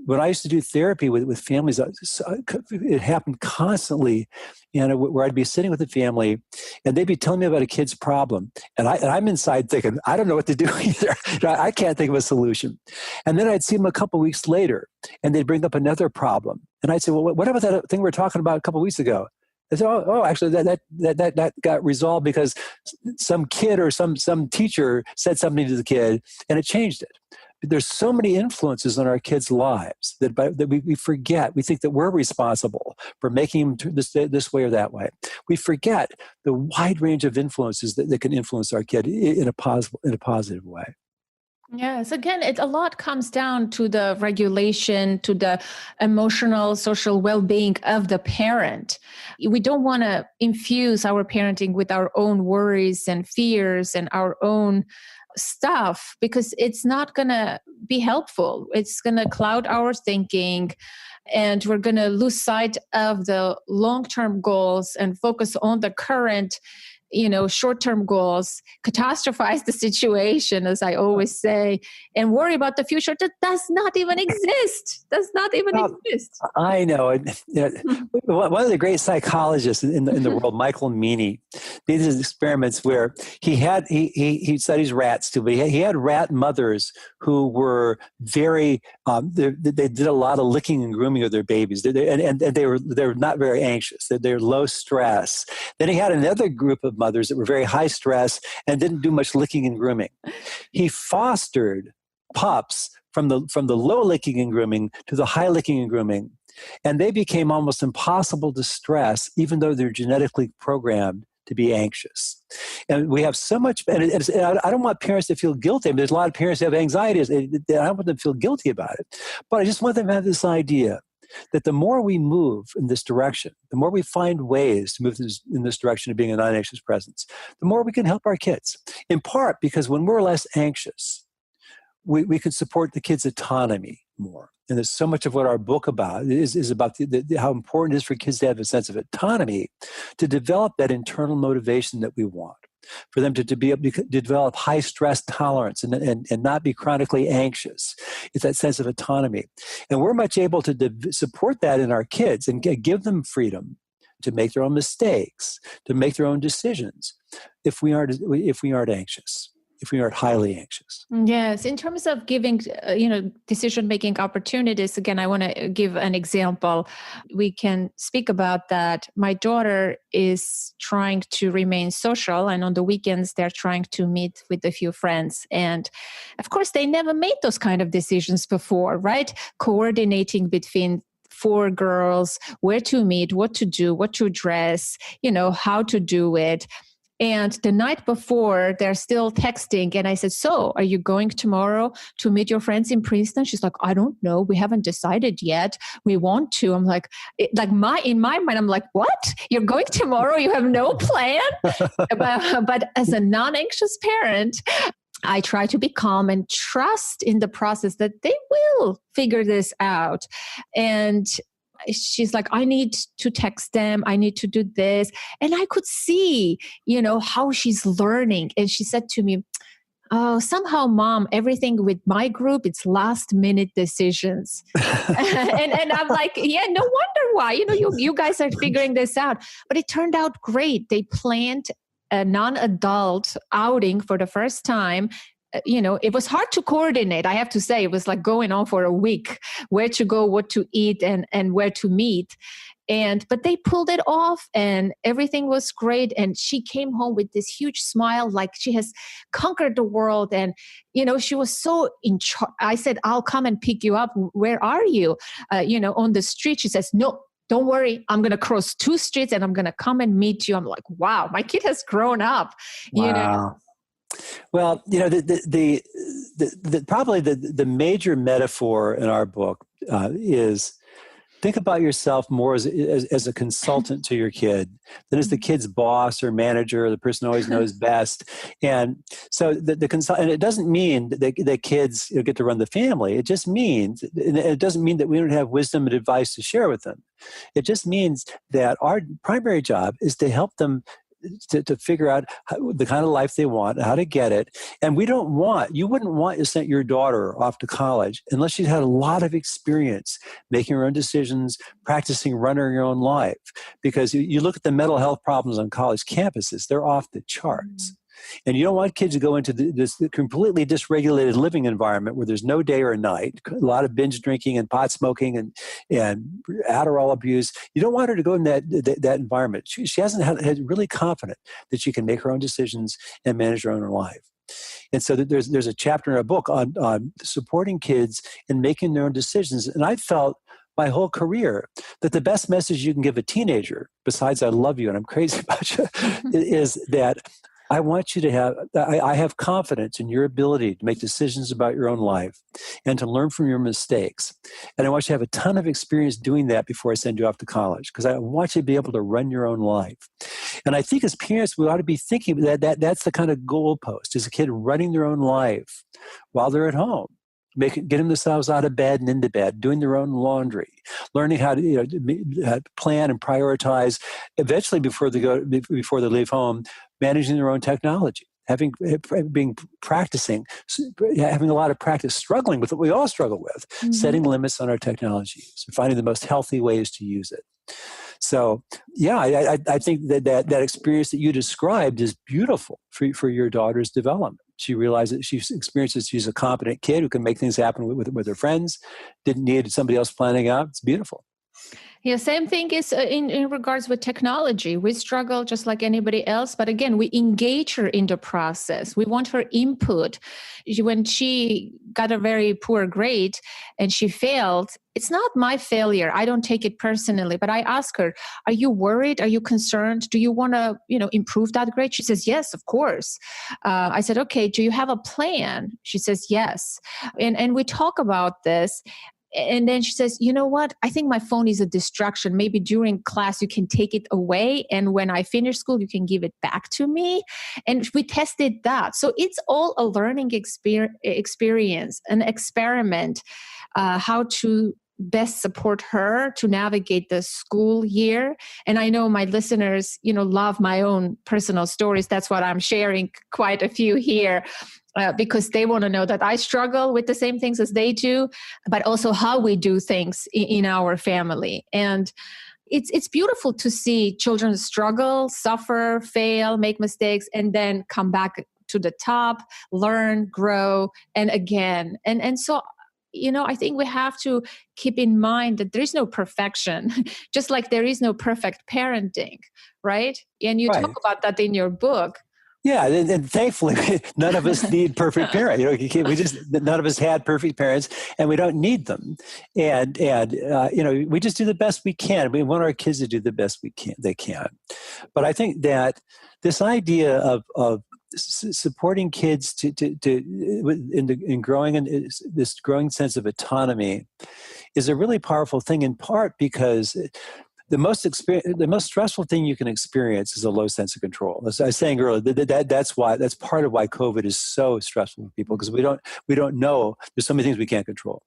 When I used to do therapy with families, it happened constantly, where I'd be sitting with a family, and they'd be telling me about a kid's problem, and I'm inside thinking, I don't know what to do either. I can't think of a solution. And then I'd see them a couple of weeks later, and they'd bring up another problem, and I'd say, well, what about that thing we were talking about a couple of weeks ago? They said, oh, actually, that got resolved because some kid or some teacher said something to the kid, and it changed it. There's so many influences on our kids' lives that we forget. We think that we're responsible for making them this way or that way. We forget the wide range of influences that can influence our kid in a positive way. Yes, again, a lot comes down to the regulation, to the emotional, social well-being of the parent. We don't want to infuse our parenting with our own worries and fears and our own stuff because it's not going to be helpful. It's going to cloud our thinking, and we're going to lose sight of the long-term goals and focus on the current, short-term goals, catastrophize the situation, as I always say, and worry about the future that does not even exist. I know. One of the great psychologists in the world, Michael Meany, did these experiments where he studies rats too, but he had rat mothers who were very, they did a lot of licking and grooming of their babies, and they were not very anxious. They're low stress. Then he had another group of mothers that were very high stress and didn't do much licking and grooming. He fostered pups from the low licking and grooming to the high licking and grooming, and they became almost impossible to stress, even though they're genetically programmed to be anxious. And we have so much, and I don't want parents to feel guilty. I mean, there's a lot of parents who have anxieties. I don't want them to feel guilty about it, but I just want them to have this idea that the more we move in this direction, the more we find ways to move in this direction of being a non-anxious presence, the more we can help our kids. In part because when we're less anxious, we can support the kids' autonomy more. And there's so much of what our book about is about how important it is for kids to have a sense of autonomy, to develop that internal motivation that we want, for them to be able to develop high stress tolerance and not be chronically anxious. It's that sense of autonomy. And we're much able to support that in our kids and give them freedom to make their own mistakes, to make their own decisions if we aren't anxious. If we aren't highly anxious. Yes. In terms of giving, decision-making opportunities, again, I want to give an example. We can speak about that. My daughter is trying to remain social, and on the weekends, they're trying to meet with a few friends. And of course, they never made those kind of decisions before, right? Coordinating between 4 girls, where to meet, what to do, what to dress, how to do it. And the night before, they're still texting. And I said, so are you going tomorrow to meet your friends in Princeton? She's like, I don't know. We haven't decided yet. We want to. I'm like, in my mind, I'm like, what? You're going tomorrow? You have no plan? But as a non-anxious parent, I try to be calm and trust in the process that they will figure this out. And she's like, I need to text them. I need to do this. And I could see, how she's learning. And she said to me, oh, somehow, Mom, everything with my group, it's last minute decisions. and I'm like, yeah, no wonder why, you guys are figuring this out. But it turned out great. They planned a non-adult outing for the first time. It was hard to coordinate. I have to say, it was like going on for a week, where to go, what to eat, and where to meet. But they pulled it off, and everything was great. And she came home with this huge smile, like she has conquered the world. And, she was so in charge. I said, I'll come and pick you up. Where are you? On the street. She says, no, don't worry. I'm going to cross 2 streets and I'm going to come and meet you. I'm like, wow, my kid has grown up. Wow. Well, probably the major metaphor in our book is think about yourself more as a consultant to your kid than as the kid's boss or manager or the person who always knows best. And so and it doesn't mean that kids get to run the family. It just means, and it doesn't mean that we don't have wisdom and advice to share with them. It just means that our primary job is to help them to figure out the kind of life they want, how to get it. And you wouldn't want to send your daughter off to college unless she's had a lot of experience making her own decisions, practicing running her own life. Because you look at the mental health problems on college campuses, they're off the charts. And you don't want kids to go into this completely dysregulated living environment where there's no day or night, a lot of binge drinking and pot smoking and Adderall abuse. You don't want her to go in that environment. She hasn't had really confident that she can make her own decisions and manage her own life. And so there's a chapter in our book on supporting kids in making their own decisions. And I felt my whole career that the best message you can give a teenager, besides I love you and I'm crazy about you, is that I want you to I have confidence in your ability to make decisions about your own life and to learn from your mistakes. And I want you to have a ton of experience doing that before I send you off to college, because I want you to be able to run your own life. And I think as parents, we ought to be thinking that's the kind of goalpost, is a kid running their own life while they're at home, getting themselves out of bed and into bed, doing their own laundry, learning how to plan and prioritize. Eventually, before they leave home, managing their own technology, practicing, having a lot of practice, struggling with what we all struggle with, setting limits on our technologies, finding the most healthy ways to use it. So, yeah, I think that experience that you described is beautiful for your daughter's development. She realizes she's a competent kid who can make things happen with her friends, didn't need somebody else planning out. It's beautiful. Yeah, same thing is in regards with technology. We struggle just like anybody else, but again, we engage her in the process. We want her input. When she got a very poor grade and she failed, it's not my failure. I don't take it personally, but I ask her, are you worried? Are you concerned? Do you want to, improve that grade? She says, yes, of course. I said, okay, do you have a plan? She says, yes. And we talk about this. And then she says, you know what? I think my phone is a distraction. Maybe during class, you can take it away. And when I finish school, you can give it back to me. And we tested that. So it's all a learning experience, an experiment, how to best support her to navigate the school year. And I know my listeners, love my own personal stories. That's what I'm sharing quite a few here. Because they want to know that I struggle with the same things as they do, but also how we do things in our family. And it's beautiful to see children struggle, suffer, fail, make mistakes, and then come back to the top, learn, grow, and again. And so, I think we have to keep in mind that there is no perfection, just like there is no perfect parenting, right? And you talk about that in your book. Yeah, and thankfully, none of us need perfect parents. None of us had perfect parents, and we don't need them. And we just do the best we can. We want our kids to do the best they can. But I think that this idea of supporting kids in growing in this growing sense of autonomy is a really powerful thing. In part because the most stressful thing you can experience is a low sense of control. As I was saying earlier, that's part of why COVID is so stressful for people, because we don't know. There's so many things we can't control.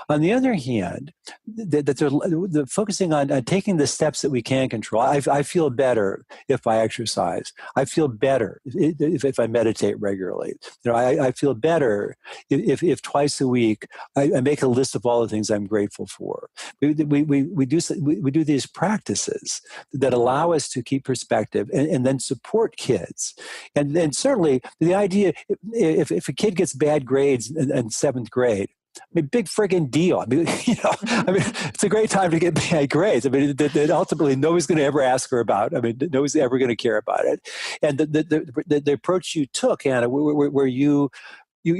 On the other hand, the focusing on taking the steps that we can control. I feel better if I exercise. I feel better if I meditate regularly. I feel better if twice a week I make a list of all the things I'm grateful for. We do these practices that allow us to keep perspective and then support kids. And then certainly the idea, if a kid gets bad grades in seventh grade, big friggin' deal. It's a great time to get bad grades. That ultimately nobody's going to ever ask her about. Nobody's ever going to care about it. And the approach you took, Anna, where you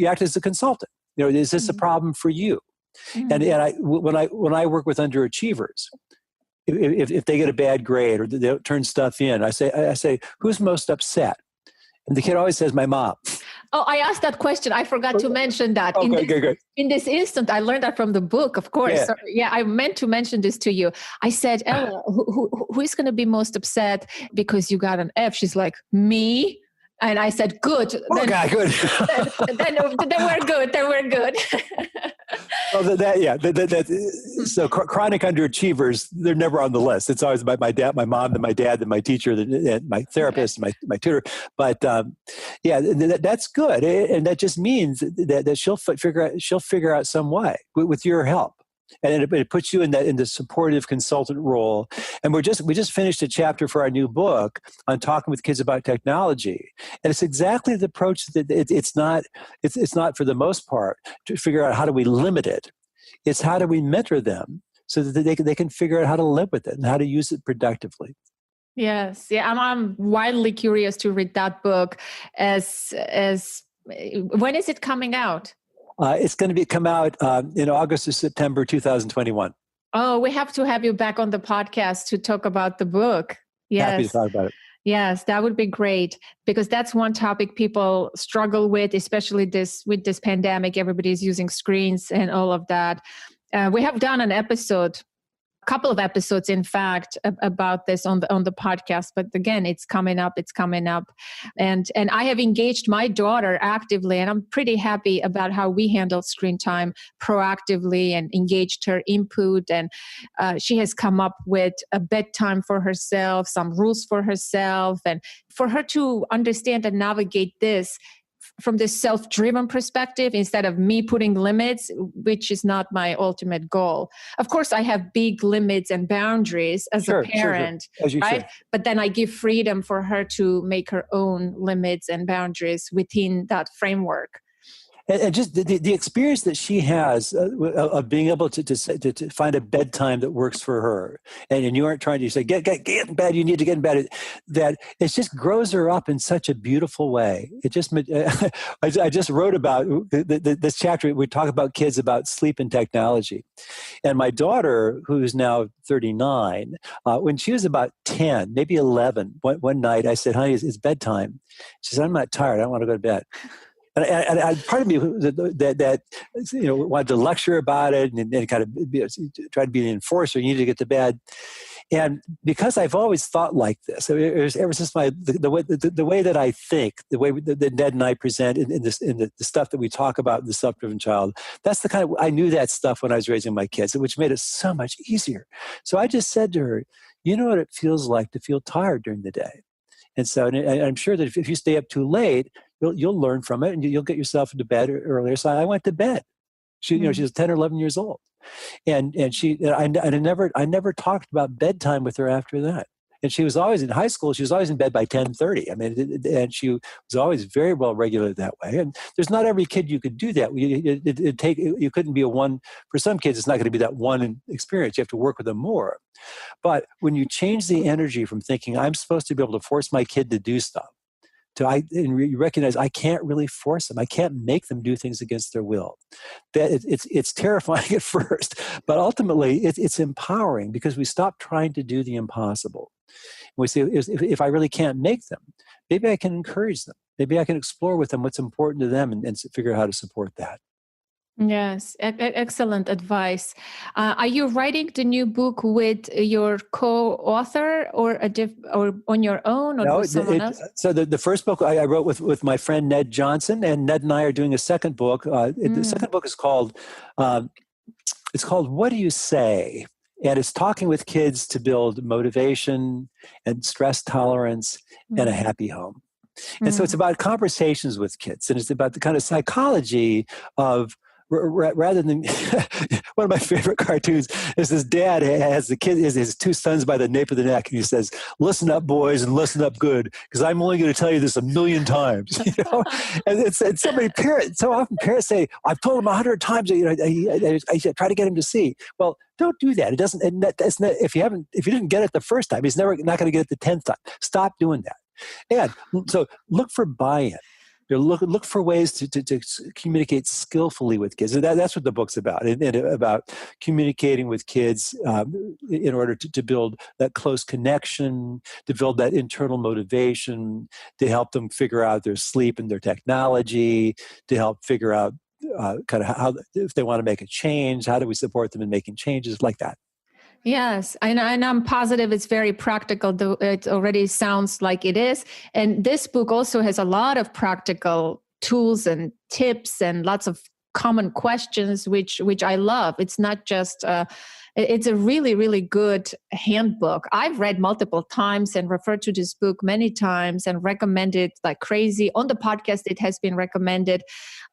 act as a consultant. Is this a problem for you? Mm-hmm. And when I work with underachievers, if they get a bad grade or they don't turn stuff in, I say, who's most upset? And the kid always says, my mom. Oh, I asked that question. I forgot to mention that. Good. In this instant, I learned that from the book, of course. Yeah. So, I meant to mention this to you. I said, Ella, who is going to be most upset because you got an F? She's like, me? And I said, good. Good. then we're good. Then we're good. Well, so chronic underachievers, they're never on the list. It's always my dad, my mom, then my dad, then my teacher, and my therapist, and my tutor. But that's good, and that just means that she'll figure out some way with your help. And it puts you in the supportive consultant role. And we just finished a chapter for our new book on talking with kids about technology. And it's exactly the approach that it's not for the most part to figure out how do we limit it. It's how do we mentor them so that they can figure out how to live with it and how to use it productively. Yes. Yeah. I'm wildly curious to read that book. As when is it coming out? It's going to come out in August or September 2021. Oh, we have to have you back on the podcast to talk about the book. Yes. Happy to talk about it. Yes, that would be great, because that's one topic people struggle with, especially with this pandemic. Everybody's using screens and all of that. We have done an episode couple of episodes, in fact, about this on the podcast. But again, it's coming up. And I have engaged my daughter actively, and I'm pretty happy about how we handle screen time proactively and engaged her input. And she has come up with a bedtime for herself, some rules for herself, and for her to understand and navigate this from this self-driven perspective instead of me putting limits, which is not my ultimate goal. Of course, I have big limits and boundaries as a parent, As you right? should. But then I give freedom for her to make her own limits and boundaries within that framework. And just the experience that she has of being able to find a bedtime that works for her, and you aren't trying to say get in bed, you need to get in bed, that it just grows her up in such a beautiful way. It just I just wrote about this chapter. We talk about kids, about sleep and technology, and my daughter, who is now 39, when she was about 10, maybe 11, one night I said, "Honey, it's bedtime." She said, "I'm not tired. I don't want to go to bed." And part of me that wanted to lecture about it and kind of try to be the enforcer. You need to get to bed, and because I've always thought like this, ever since the way that I think, the way that Ned and I present in the stuff that we talk about in the self-driven child, that's the kind of, I knew that stuff when I was raising my kids, which made it so much easier. So I just said to her, "You know what it feels like to feel tired during the day." And so, and I'm sure that if you stay up too late, you'll learn from it and you'll get yourself into bed earlier. So I went to bed. She was 10 or 11 years old, and I never talked about bedtime with her after that. And she was always in high school. She was always in bed by 10:30. I mean, and she was always very well regulated that way. And there's not every kid you could do that. You couldn't be a one. For some kids, it's not going to be that one experience. You have to work with them more. But when you change the energy from thinking I'm supposed to be able to force my kid to do stuff, and you recognize I can't really force them. I can't make them do things against their will. That it's terrifying at first, but ultimately it's empowering because we stop trying to do the impossible. We say, if I really can't make them, maybe I can encourage them. Maybe I can explore with them what's important to them and figure out how to support that. Yes, excellent advice. Are you writing the new book with your co-author or or on your own or with someone else? So the first book I wrote with my friend Ned Johnson, and Ned and I are doing a second book. The second book is called "What Do You Say?" And it's talking with kids to build motivation and stress tolerance and a happy home. And so it's about conversations with kids, and it's about the kind of psychology of, rather than one of my favorite cartoons is this dad has the kid, his two sons by the nape of the neck, and he says, "Listen up, boys, and listen up good, because I'm only going to tell you this 1,000,000 times." And so often parents say, "I've told him 100 times. I try to get him to see." Well, don't do that. It doesn't. And that's not, if you didn't get it the first time, he's not going to get it the 10th time. Stop doing that. And so look for buy-in. Look for ways to communicate skillfully with kids. And that's what the book's about, and about communicating with kids in order to build that close connection, to build that internal motivation, to help them figure out their sleep and their technology, to help figure out kind of how, if they want to make a change, how do we support them in making changes like that. Yes, and I'm positive it's very practical, though it already sounds like it is. And this book also has a lot of practical tools and tips and lots of common questions, which I love. It's not just it's a really, really good handbook. I've read multiple times and referred to this book many times and recommended like crazy. On the podcast, it has been recommended.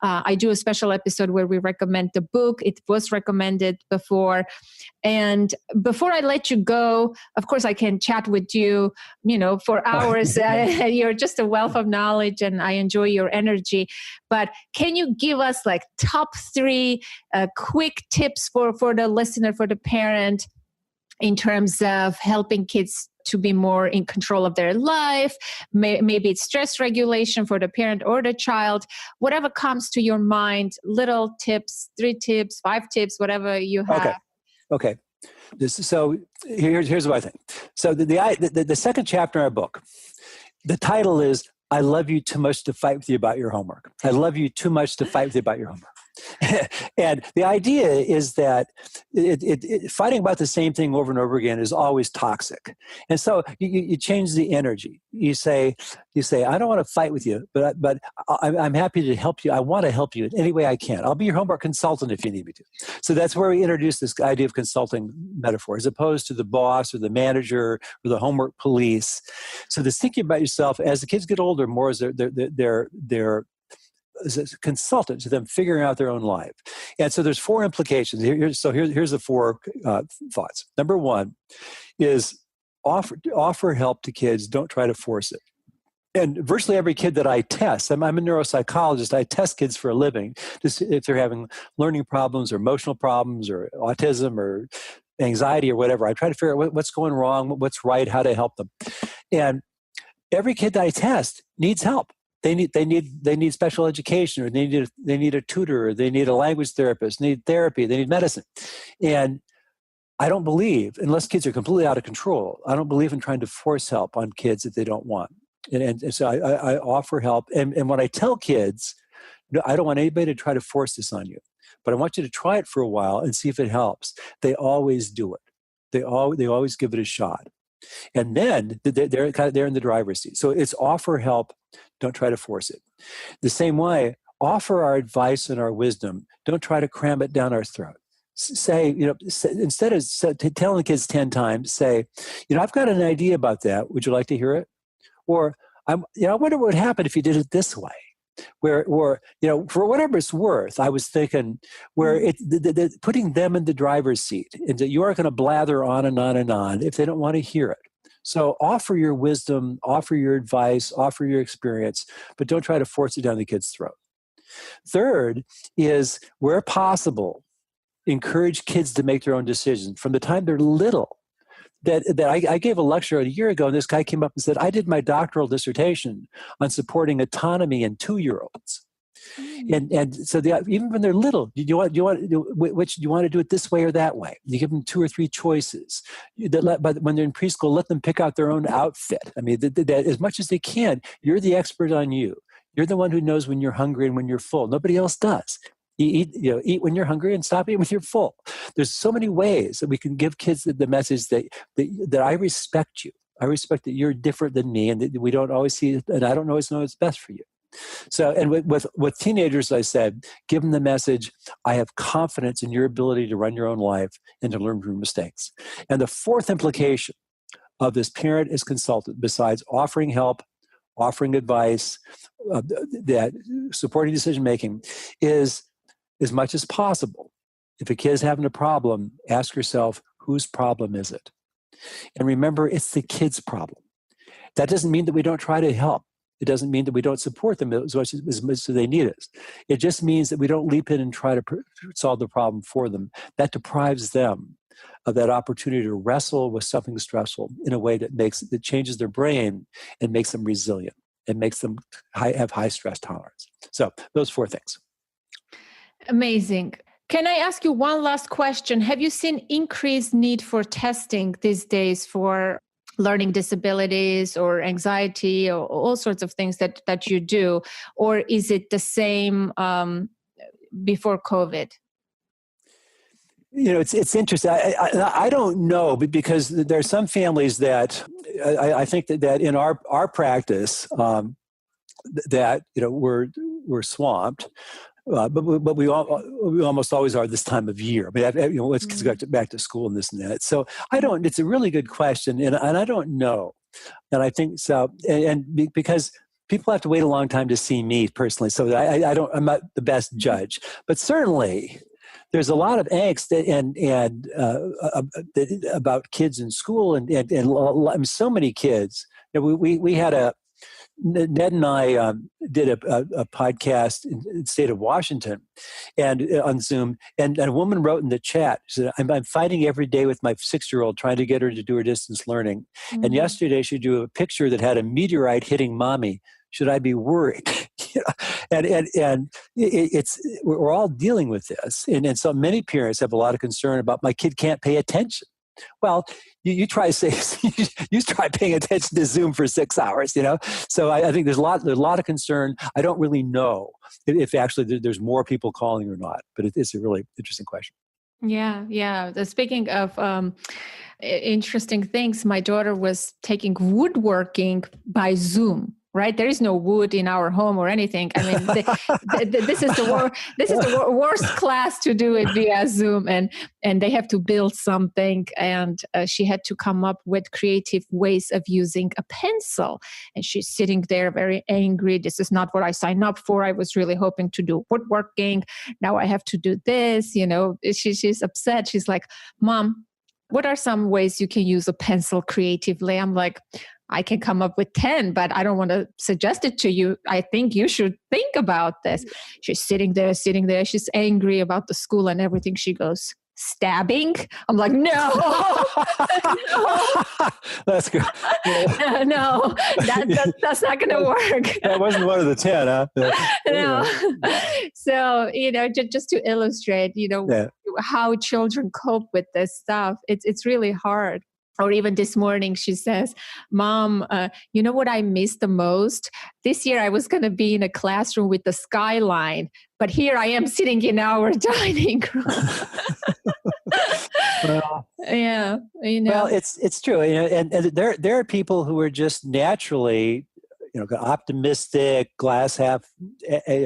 I do a special episode where we recommend the book. It was recommended before. And before I let you go, of course, I can chat with you, for hours. You're just a wealth of knowledge and I enjoy your energy. But can you give us like top 3 quick tips for the listener, for the parent, in terms of helping kids to be more in control of their life? Maybe it's stress regulation for the parent or the child, whatever comes to your mind, little tips, 3 tips, 5 tips, whatever you have. Okay. So here's what I think. So the second chapter in our book, the title is, "I love you too much to fight with you about your homework." I love you too much to fight with you about your homework. And the idea is that fighting about the same thing over and over again is always toxic. And so you change the energy. You say, I don't want to fight with you, but I'm happy to help you. I want to help you in any way I can. I'll be your homework consultant if you need me to. So that's where we introduce this idea of consulting metaphor, as opposed to the boss or the manager or the homework police. So this thinking about yourself as the kids get older, more as they're as a consultant to them figuring out their own life. And so there's 4 implications. Here's the 4 thoughts. Number 1 is offer help to kids. Don't try to force it. And virtually every kid that I test, I'm a neuropsychologist, I test kids for a living, just if they're having learning problems or emotional problems or autism or anxiety or whatever. I try to figure out what's going wrong, what's right, how to help them. And every kid that I test needs help. They need special education, or they need a tutor, or they need a language therapist, they need therapy, they need medicine. And I don't believe, unless kids are completely out of control, I don't believe in trying to force help on kids that they don't want. And so I offer help. And when I tell kids, no, I don't want anybody to try to force this on you, but I want you to try it for a while and see if it helps. They always do it. They always give it a shot. And then they're in the driver's seat. So it's offer help. Don't try to force it. The same way, offer our advice and our wisdom. Don't try to cram it down our throat. Say, instead of telling the kids 10 times, say, I've got an idea about that. Would you like to hear it? Or, I wonder what would happen if you did it this way. Or for whatever it's worth, I was thinking where putting them in the driver's seat, and that you aren't going to blather on and on and on if they don't want to hear it. So offer your wisdom, offer your advice, offer your experience, but don't try to force it down the kid's throat. Third is, where possible, encourage kids to make their own decisions from the time they're little. I gave a lecture a year ago, and this guy came up and said, I did my doctoral dissertation on supporting autonomy in 2-year-olds. And so even when they're little, do you want to do it this way or that way? You give them 2 or 3 choices. But when they're in preschool, let them pick out their own outfit. I mean, that as much as they can, you're the expert on you. You're the one who knows when you're hungry and when you're full. Nobody else does. You eat when you're hungry and stop eating when you're full. There's so many ways that we can give kids the message that I respect you. I respect that you're different than me, and that we don't always see it, and I don't always know what's best for you. So, and with teenagers, I said, give them the message, I have confidence in your ability to run your own life and to learn from your mistakes. And the 4th implication of this parent as consultant, besides offering help, offering advice, that supporting decision-making, is, as much as possible, if a kid is having a problem, ask yourself, whose problem is it? And remember, it's the kid's problem. That doesn't mean that we don't try to help. It doesn't mean that we don't support them as much as they need us. It just means that we don't leap in and try to solve the problem for them. That deprives them of that opportunity to wrestle with something stressful in a way that changes their brain and makes them resilient and makes them have high stress tolerance. So those 4 things. Amazing. Can I ask you one last question? Have you seen increased need for testing these days for learning disabilities or anxiety or all sorts of things that you do? Or is it the same before COVID? It's interesting. I don't know, because there are some families that I think that in our practice that we're swamped. But we almost always are this time of year. But once kids go back to school and this and that. So it's a really good question, and I don't know. And I think so, and because people have to wait a long time to see me personally. So I'm not the best judge, but certainly there's a lot of angst about kids in school and so many kids. We had Ned and I did a podcast in the state of Washington and on Zoom, and a woman wrote in the chat, she said, I'm fighting every day with my 6-year-old trying to get her to do her distance learning. Mm-hmm. And yesterday she drew a picture that had a meteorite hitting mommy. Should I be worried? And we're all dealing with this. And so many parents have a lot of concern about my kid can't pay attention. Well, you try to say, you try paying attention to Zoom for 6 hours, So I think there's a lot of concern. I don't really know if actually there's more people calling or not, but it's a really interesting question. Yeah, yeah. Speaking of interesting things, my daughter was taking woodworking by Zoom. Right, there is no wood in our home or anything. I mean, this is the worst class to do it via Zoom, and they have to build something, and she had to come up with creative ways of using a pencil. And she's sitting there very angry. This is not what I signed up for. I was really hoping to do woodworking. Now I have to do this. She's upset. She's like, "Mom, what are some ways you can use a pencil creatively?" I'm like, I can come up with 10, but I don't want to suggest it to you. I think you should think about this. She's sitting there. She's angry about the school and everything. She goes, "Stabbing?" I'm like, no. That's good. Yeah. No, that's not going to work. That wasn't one of the 10, huh? No. So, just to illustrate, how children cope with this stuff, it's really hard. Or even this morning, she says, "Mom, you know what I miss the most? This year I was going to be in a classroom with the skyline, but here I am sitting in our dining room." Well, yeah, Well, it's true, and there are people who are just naturally, optimistic, glass half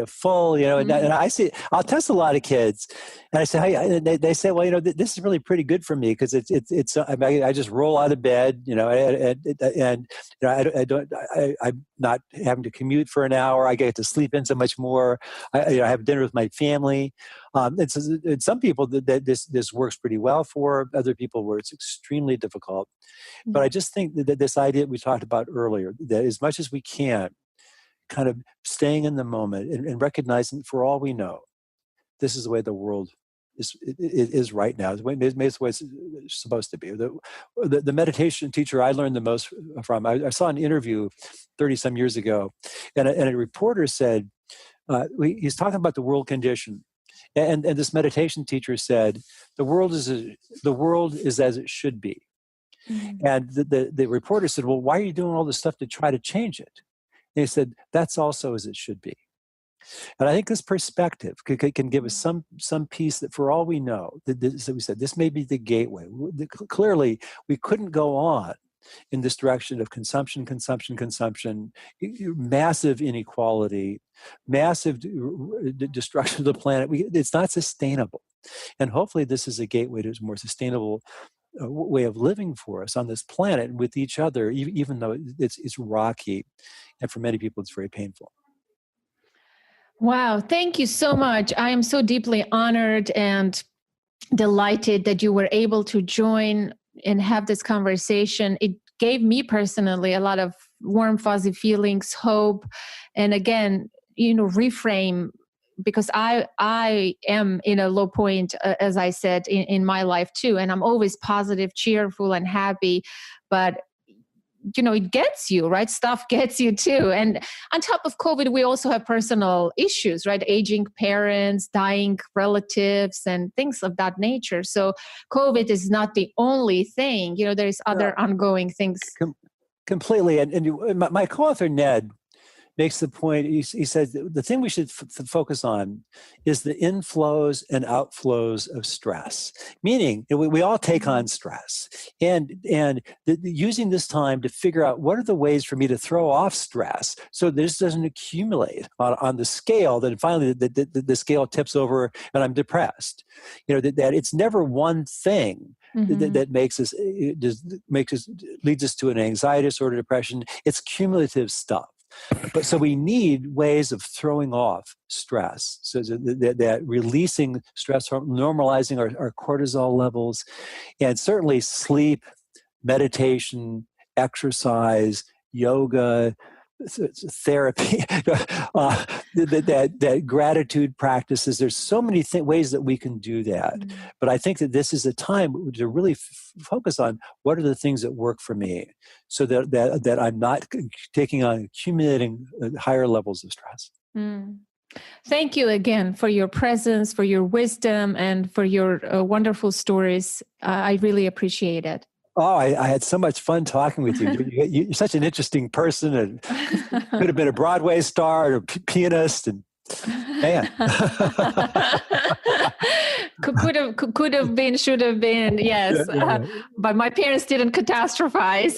full, and I see. I'll test a lot of kids, and I say, "Hey," and they say, "Well, this is really pretty good for me because it's. I just roll out of bed, and I'm not having to commute for an hour. I get to sleep in so much more. I have dinner with my family. It's some people that this works pretty well for. Other people where it's extremely difficult. But I just think that this idea we talked about earlier, that as much as we can, kind of staying in the moment and recognizing, for all we know, this is the way the world is right now. It's the way it's supposed to be. The meditation teacher I learned the most from, I saw an interview 30-some years ago, and a reporter said, he's talking about the world condition. And this meditation teacher said, the world is as it should be. Mm-hmm. And the reporter said, "Well, why are you doing all this stuff to try to change it?" And he said, "That's also as it should be." And I think this perspective can give us some peace that, for all we know, that we said this may be the gateway. Clearly, we couldn't go on in this direction of consumption, massive inequality, massive destruction of the planet. It's not sustainable. And hopefully this is a gateway to a more sustainable way of living for us on this planet and with each other, even though it's rocky. And for many people, it's very painful. Wow. Thank you so much. I am so deeply honored and delighted that you were able to join and have this conversation. It gave me personally a lot of warm, fuzzy feelings, hope, and again, reframe, because I am in a low point, as I said, in my life too. And I'm always positive, cheerful, and happy. But it gets you, right? Stuff gets you too. And on top of COVID, we also have personal issues, right? Aging parents, dying relatives, and things of that nature. So COVID is not the only thing. There's other ongoing things. Completely. And my co-author, Ned, makes the point. He says the thing we should focus on is the inflows and outflows of stress. Meaning, we all take on stress, and using this time to figure out what are the ways for me to throw off stress so this doesn't accumulate on the scale. That finally the scale tips over and I'm depressed. That it's never one thing. Mm-hmm. That leads us to an anxiety disorder, depression. It's cumulative stuff. But so we need ways of throwing off stress, so that releasing stress, normalizing our cortisol levels, and certainly sleep, meditation, exercise, yoga, therapy, that gratitude practices. There's so many ways that we can do that. Mm-hmm. But I think that this is a time to really focus on what are the things that work for me, so that I'm not taking on accumulating higher levels of stress. Mm. Thank you again for your presence, for your wisdom, and for your wonderful stories. I really appreciate it. Oh, I had so much fun talking with you. You're such an interesting person, and could have been a Broadway star or a pianist, and man. could have been, should have been, yes. Yeah. But my parents didn't catastrophize.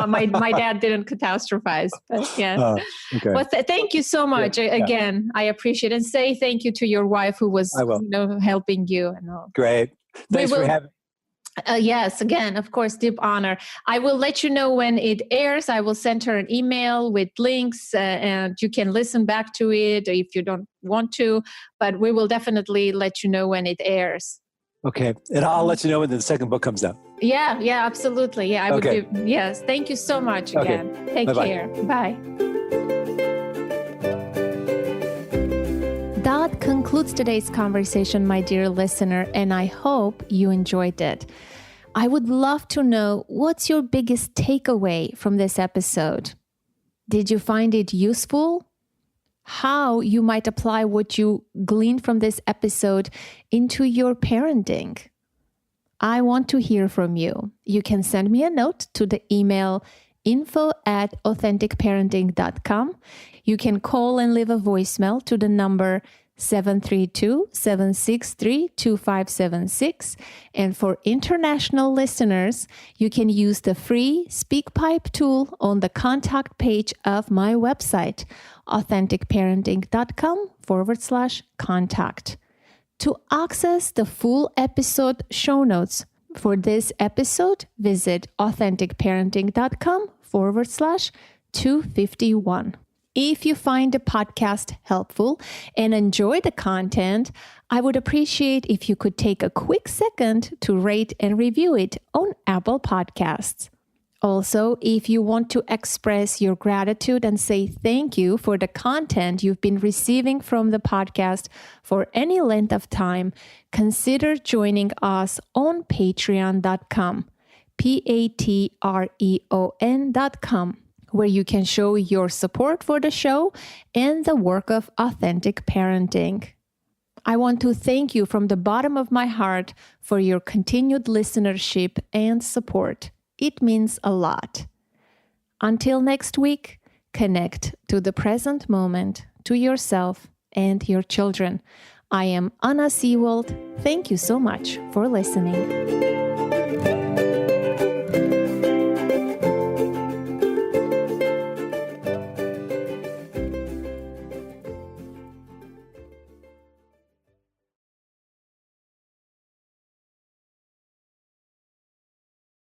my dad didn't catastrophize. But yes. Okay. Well, thank you so much. Again, I appreciate it. And say thank you to your wife who was helping you. And all. Great. Thanks for having. Yes, again, of course, deep honor. I will let you know when it airs. I will send her an email with links and you can listen back to it if you don't want to, but we will definitely let you know when it airs. Okay. And I'll let you know when the second book comes out. Yeah, absolutely. Yeah, I would give. Yes. Thank you so much again. Okay. Take care. Bye. That concludes today's conversation, my dear listener, and I hope you enjoyed it. I would love to know what's your biggest takeaway from this episode. Did you find it useful? How you might apply what you gleaned from this episode into your parenting? I want to hear from you. You can send me a note to the email info@authenticparenting.com. You can call and leave a voicemail to the number 732-763-2576. And for international listeners, you can use the free SpeakPipe tool on the contact page of my website, authenticparenting.com/contact. To access the full episode show notes for this episode, visit authenticparenting.com/251. If you find the podcast helpful and enjoy the content, I would appreciate if you could take a quick second to rate and review it on Apple Podcasts. Also, if you want to express your gratitude and say thank you for the content you've been receiving from the podcast for any length of time, consider joining us on patreon.com, patreon.com, where you can show your support for the show and the work of Authentic Parenting. I want to thank you from the bottom of my heart for your continued listenership and support. It means a lot. Until next week, connect to the present moment, to yourself and your children. I am Anna Seewald. Thank you so much for listening.